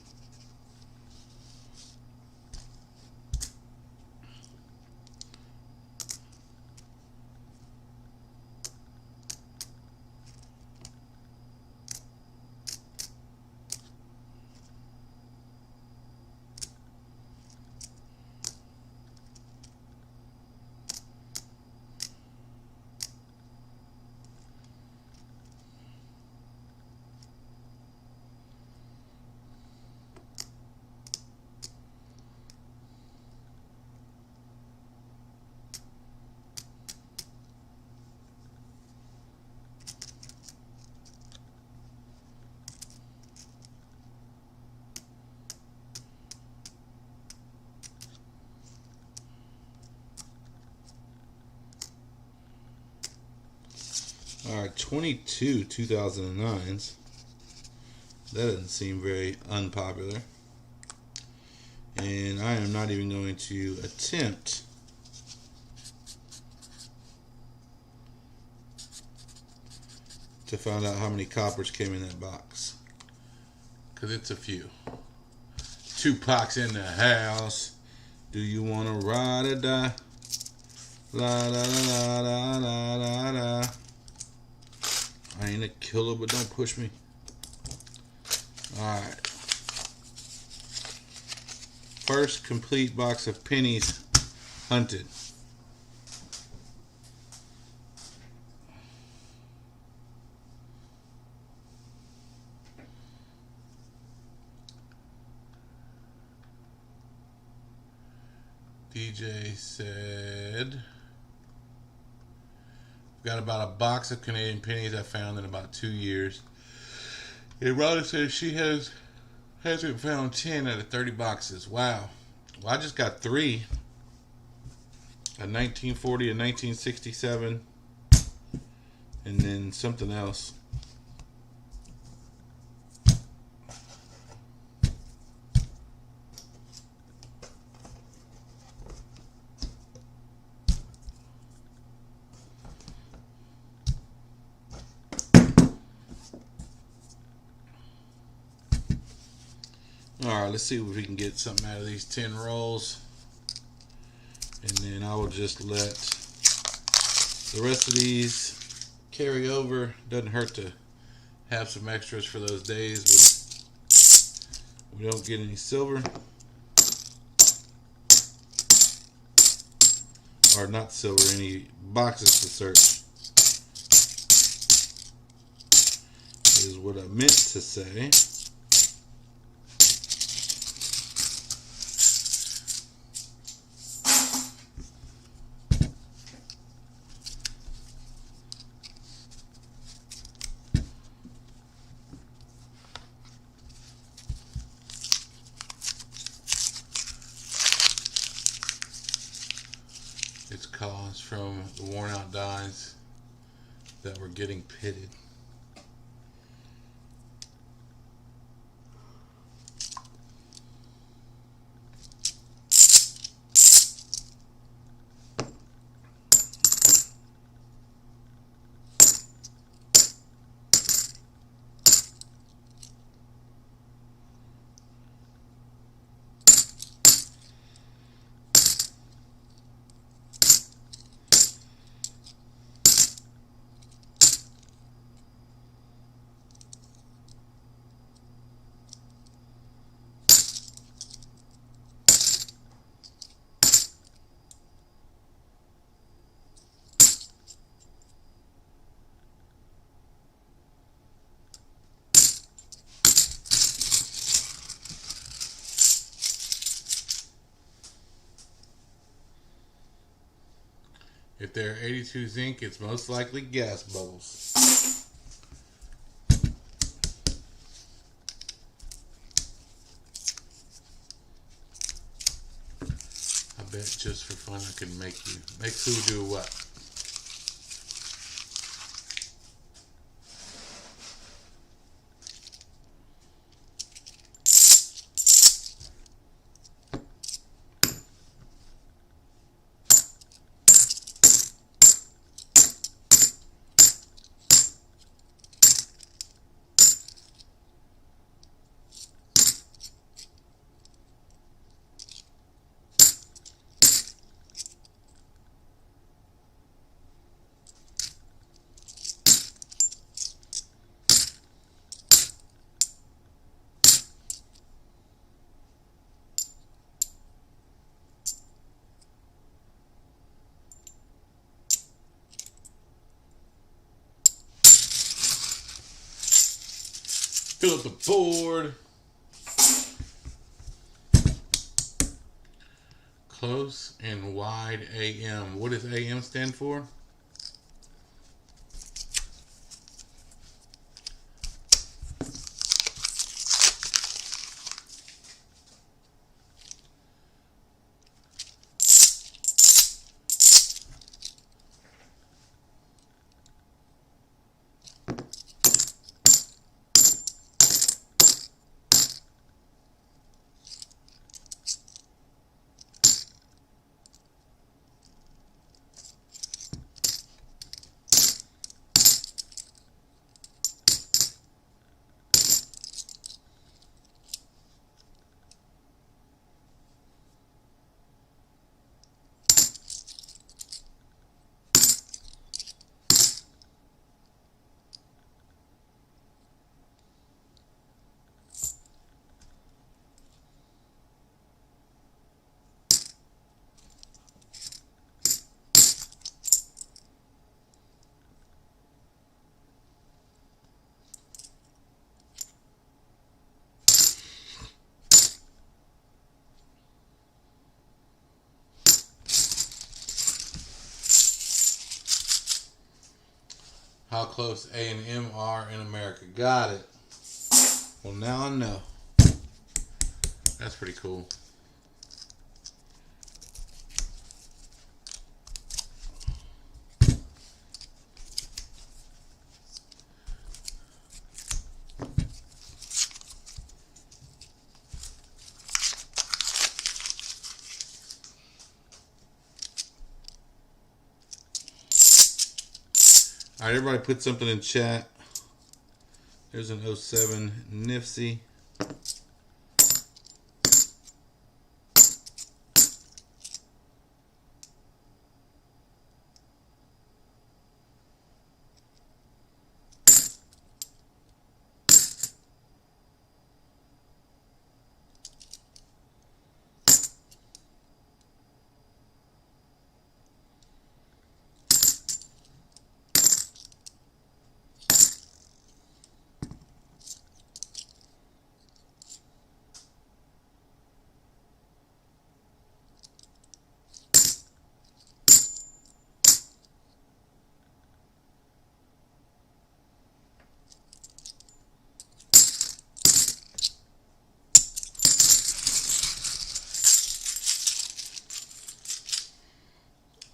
Alright, 22 2009s. That doesn't seem very unpopular. And I am not even going to attempt to find out how many coppers came in that box, because it's a few. Tupac's in the house. Do you want to ride or die? La la la la la la la. I ain't a killer, but don't push me. Alright. First complete box of pennies hunted. DJ said, got about a box of Canadian pennies I found in about 2 years. And Rhonda says she hasn't found 10 out of 30 boxes. Wow. Well, I just got 3. A 1940, a 1967, and then something else. Alright, let's see if we can get something out of these 10 rolls. And then I will just let the rest of these carry over. Doesn't hurt to have some extras for those days when we don't get any silver. Or not silver, any boxes to search. is what I meant to say. It's caused from the worn out dies that were getting pitted. If they're 82 zinc, it's most likely gas bubbles. I bet just for fun I can make food do what? Fill up the board. Close and wide AM. What does AM stand for? How close A and M are in America. Got it. Well, now I know. That's pretty cool. All right, everybody put something in chat. There's an 07 Nifsy.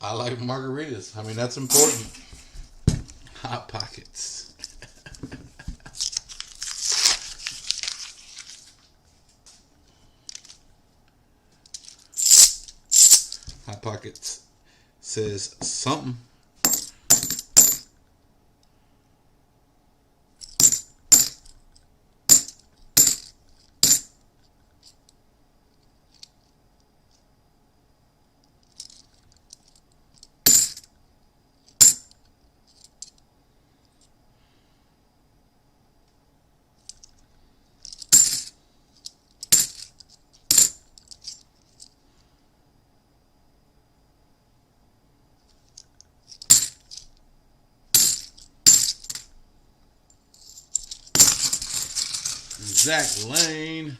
I like margaritas. I mean, that's important. Hot Pockets. Hot Pockets says something. Zach Lane.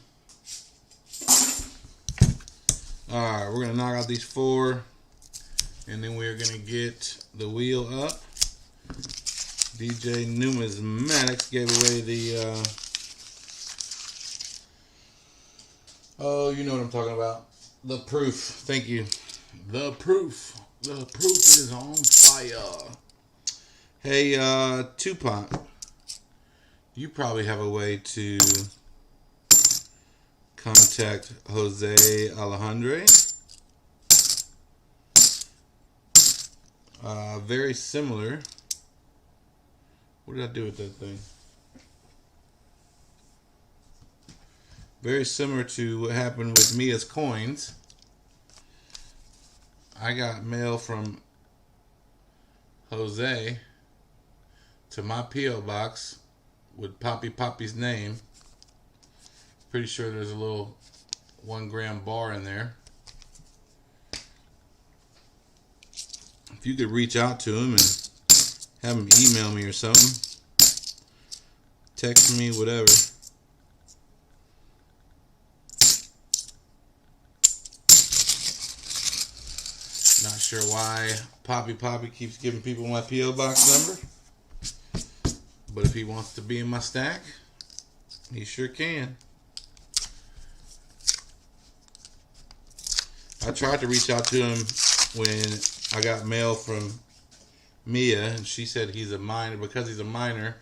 Alright, we're going to knock out these 4. And then we're going to get the wheel up. DJ Numismatics gave away the... oh, you know what I'm talking about. The proof. Thank you. The proof. The proof is on fire. Hey, Tupac. You probably have a way to contact Jose Alejandro. Very similar. What did I do with that thing? Very similar to what happened with Mia's coins. I got mail from Jose to my P.O. box with Poppy's name. Pretty sure there's a little 1 gram bar in there. If you could reach out to him and have him email me or something, text me, whatever. Not sure why Poppy keeps giving people my P.O. box number. But if he wants to be in my stack, he sure can. I tried to reach out to him when I got mail from Mia, and she said he's a minor. Because he's a minor,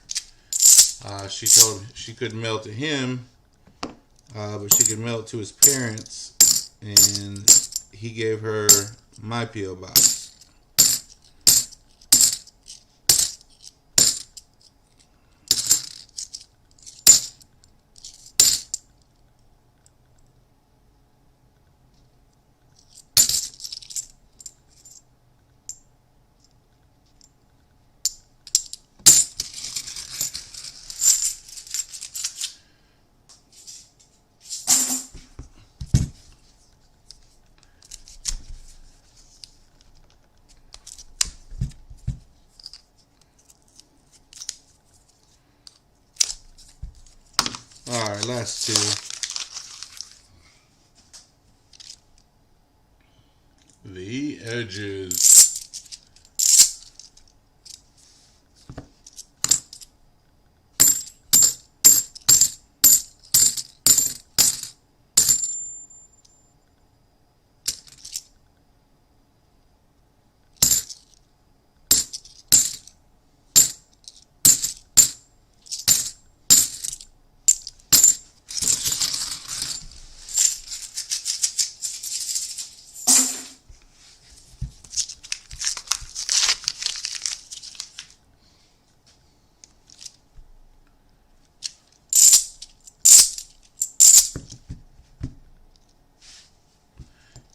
she told him she couldn't mail it to him, but she could mail it to his parents, and he gave her my P.O. box. Alright, last 2. The edges.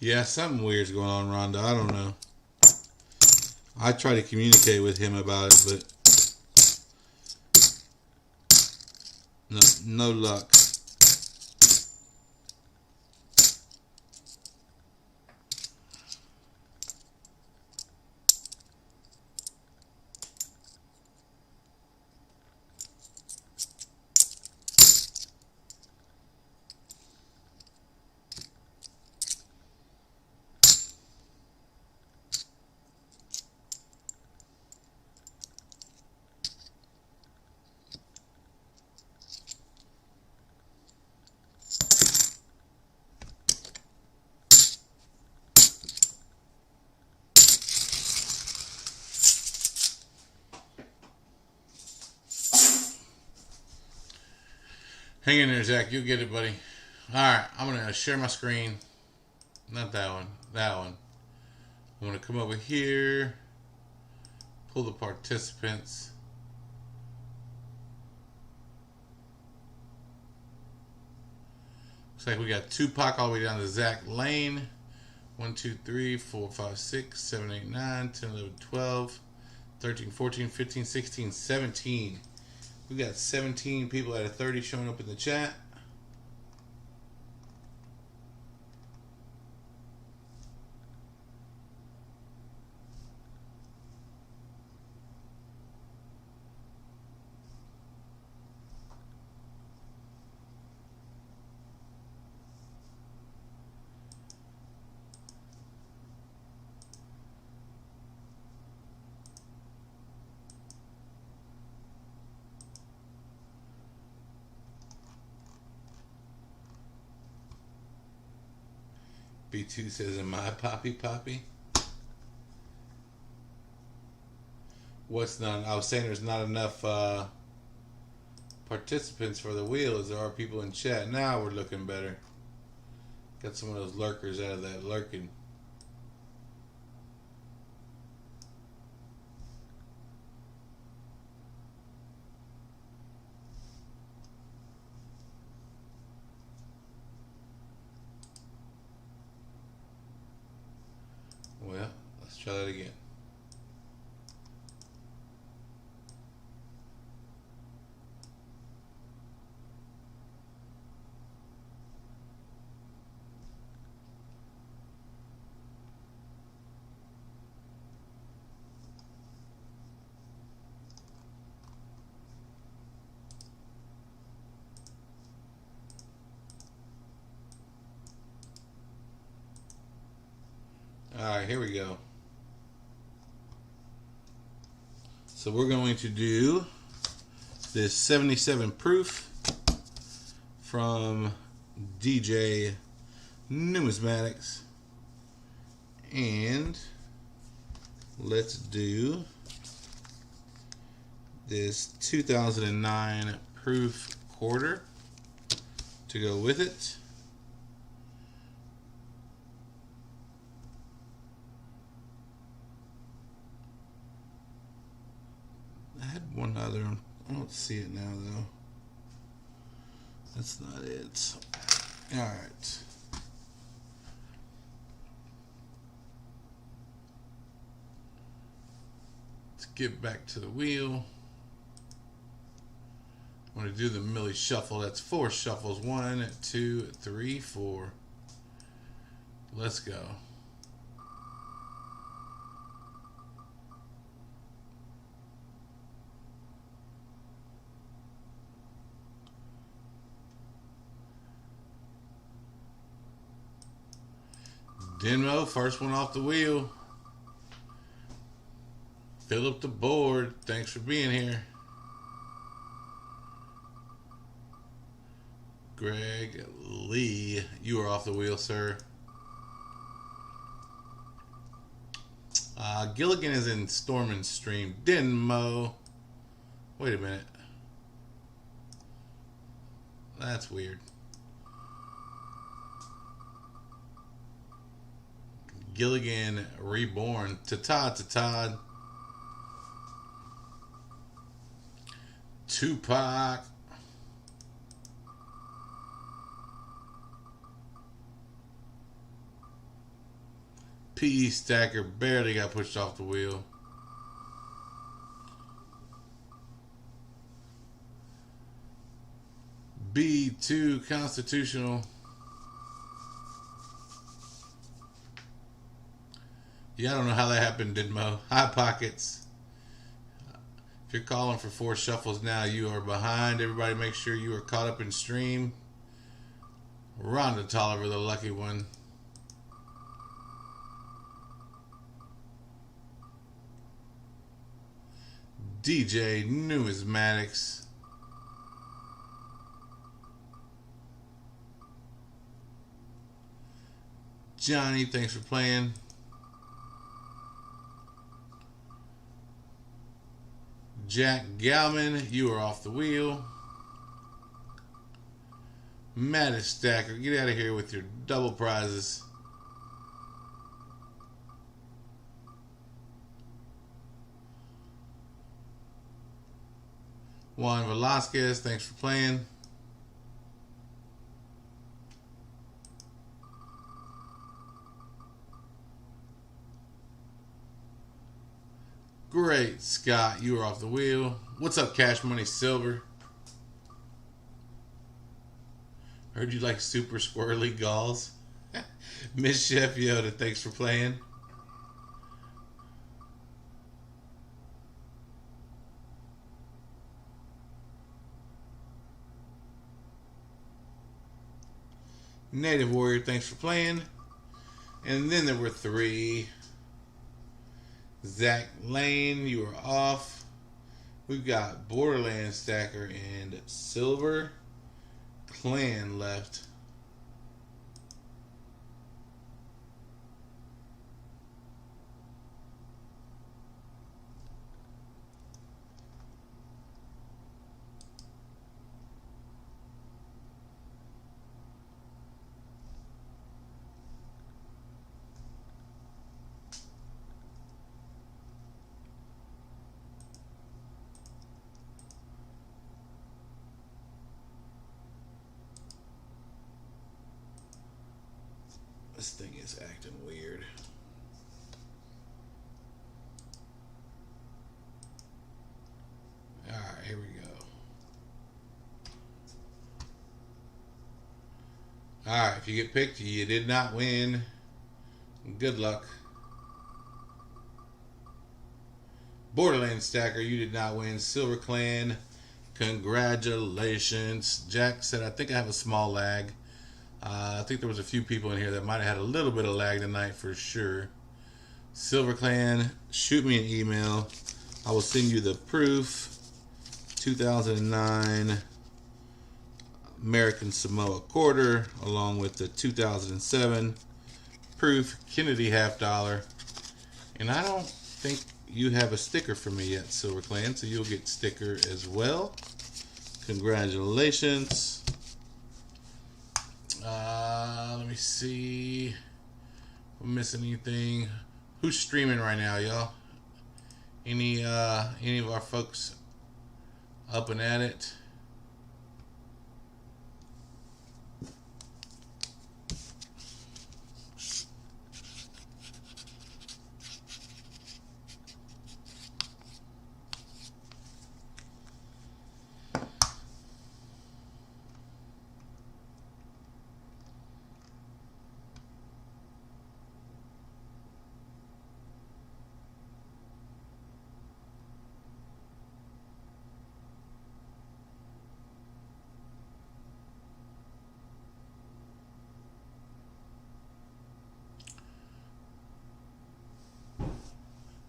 Yeah, something weird's going on, Rhonda. I don't know. I try to communicate with him about it, but no luck. Hang in there, Zach. You'll get it, buddy. Alright, I'm going to share my screen. Not that one. That one. I'm going to come over here. Pull the participants. Looks like we got Tupac all the way down to Zach Lane. 1, 2, 3, 4, 5, 6, 7, 8, 9, 10, 11, 12, 13, 14, 15, 16, 17. We got 17 people out of 30 showing up in the chat. B2 says, am I Poppy? What's none? I was saying there's not enough participants for the wheel as there are people in chat. Now we're looking better. Got some of those lurkers out of that lurking. Well, let's try that again. Alright, here we go. So we're going to do this 77 proof from DJ Numismatics. And let's do this 2009 proof quarter to go with it. I had one other. I don't see it now though. That's not it. All right. Let's get back to the wheel. I'm going to do the Millie shuffle. That's 4 shuffles. 1, 2, 3, 4. Let's go. Denmo, first one off the wheel. Fill up the board. Thanks for being here. Greg Lee, you are off the wheel, sir. Gilligan is in Storm and Stream. Denmo. Wait a minute. That's weird. Gilligan reborn. Ta-ta. Tupac. PE Stacker barely got pushed off the wheel. B2 Constitutional. Yeah, I don't know how that happened, Didmo. High Pockets. If you're calling for 4 shuffles now, you are behind. Everybody make sure you are caught up in stream. Rhonda Tolliver, the lucky one. DJ Numismatics. Johnny, thanks for playing. Jack Galman, you are off the wheel. MADDESTSTACKER, get out of here with your double prizes. Juan Velasquez, thanks for playing. Great, Scott, you were off the wheel. What's up, Cash Money Silver? Heard you like super squirrely galls. Miss Chef Yoda, thanks for playing. Native Warrior, thanks for playing. And then there were three. Zach Lane, you were off. We've got Borderland Stacker and Silver Clan left. This thing is acting weird. Alright, here we go. Alright, if you get picked, you did not win. Good luck. Borderland Stacker, you did not win. Silver Clan, congratulations. Jack said, I think I have a small lag. I think there was a few people in here that might have had a little bit of lag tonight for sure. Silver Clan, shoot me an email. I will send you the proof. 2009 American Samoa quarter along with the 2007 proof Kennedy half dollar. And I don't think you have a sticker for me yet, Silver Clan, so you'll get sticker as well. Congratulations. Let me see if I'm missing anything. Who's streaming right now, y'all? Any of our folks up and at it?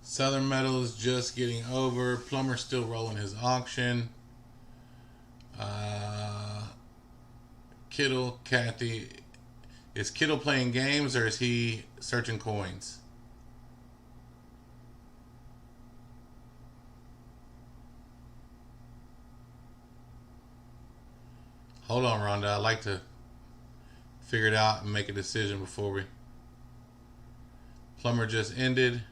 Southern Metals just getting over. Plumber still rolling his auction. Kittle, Kathy. Is Kittle playing games or is he searching coins? Hold on, Rhonda. I'd like to figure it out and make a decision before we... Plumber just ended.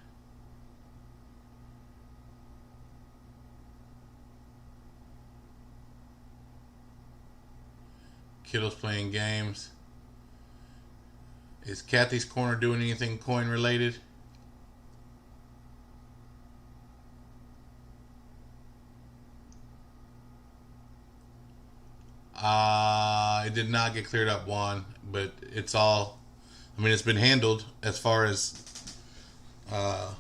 Kittle's playing games. Is Kathy's Corner doing anything coin related? It did not get cleared up, Juan, but it's all, I mean, it's been handled as far as, not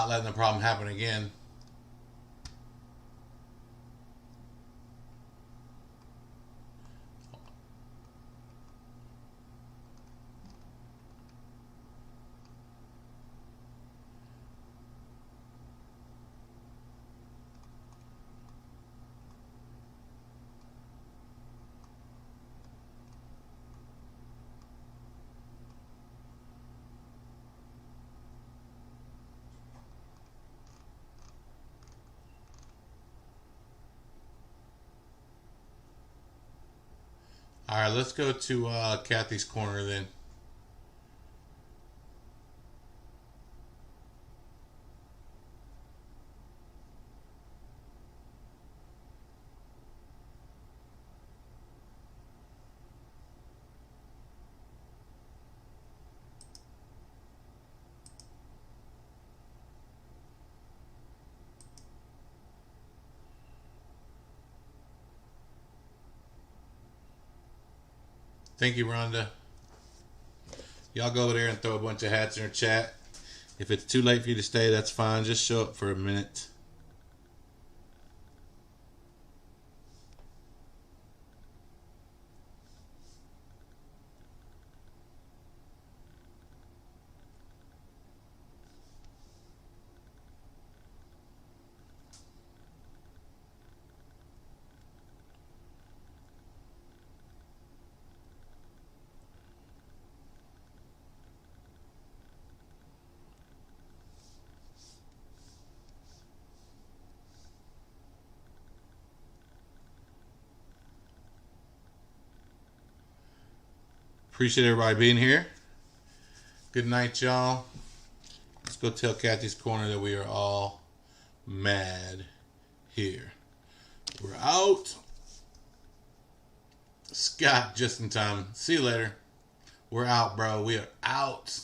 letting the problem happen again. right, let's go to Kathy's corner then. Thank you, Rhonda. Y'all go over there and throw a bunch of hats in her chat. If it's too late for you to stay, that's fine. Just show up for a minute. Appreciate everybody being here. Good night, y'all. Let's go tell Kathy's corner that we are all mad here. We're out. Scott, just in time. See you later. We're out, bro. We are out.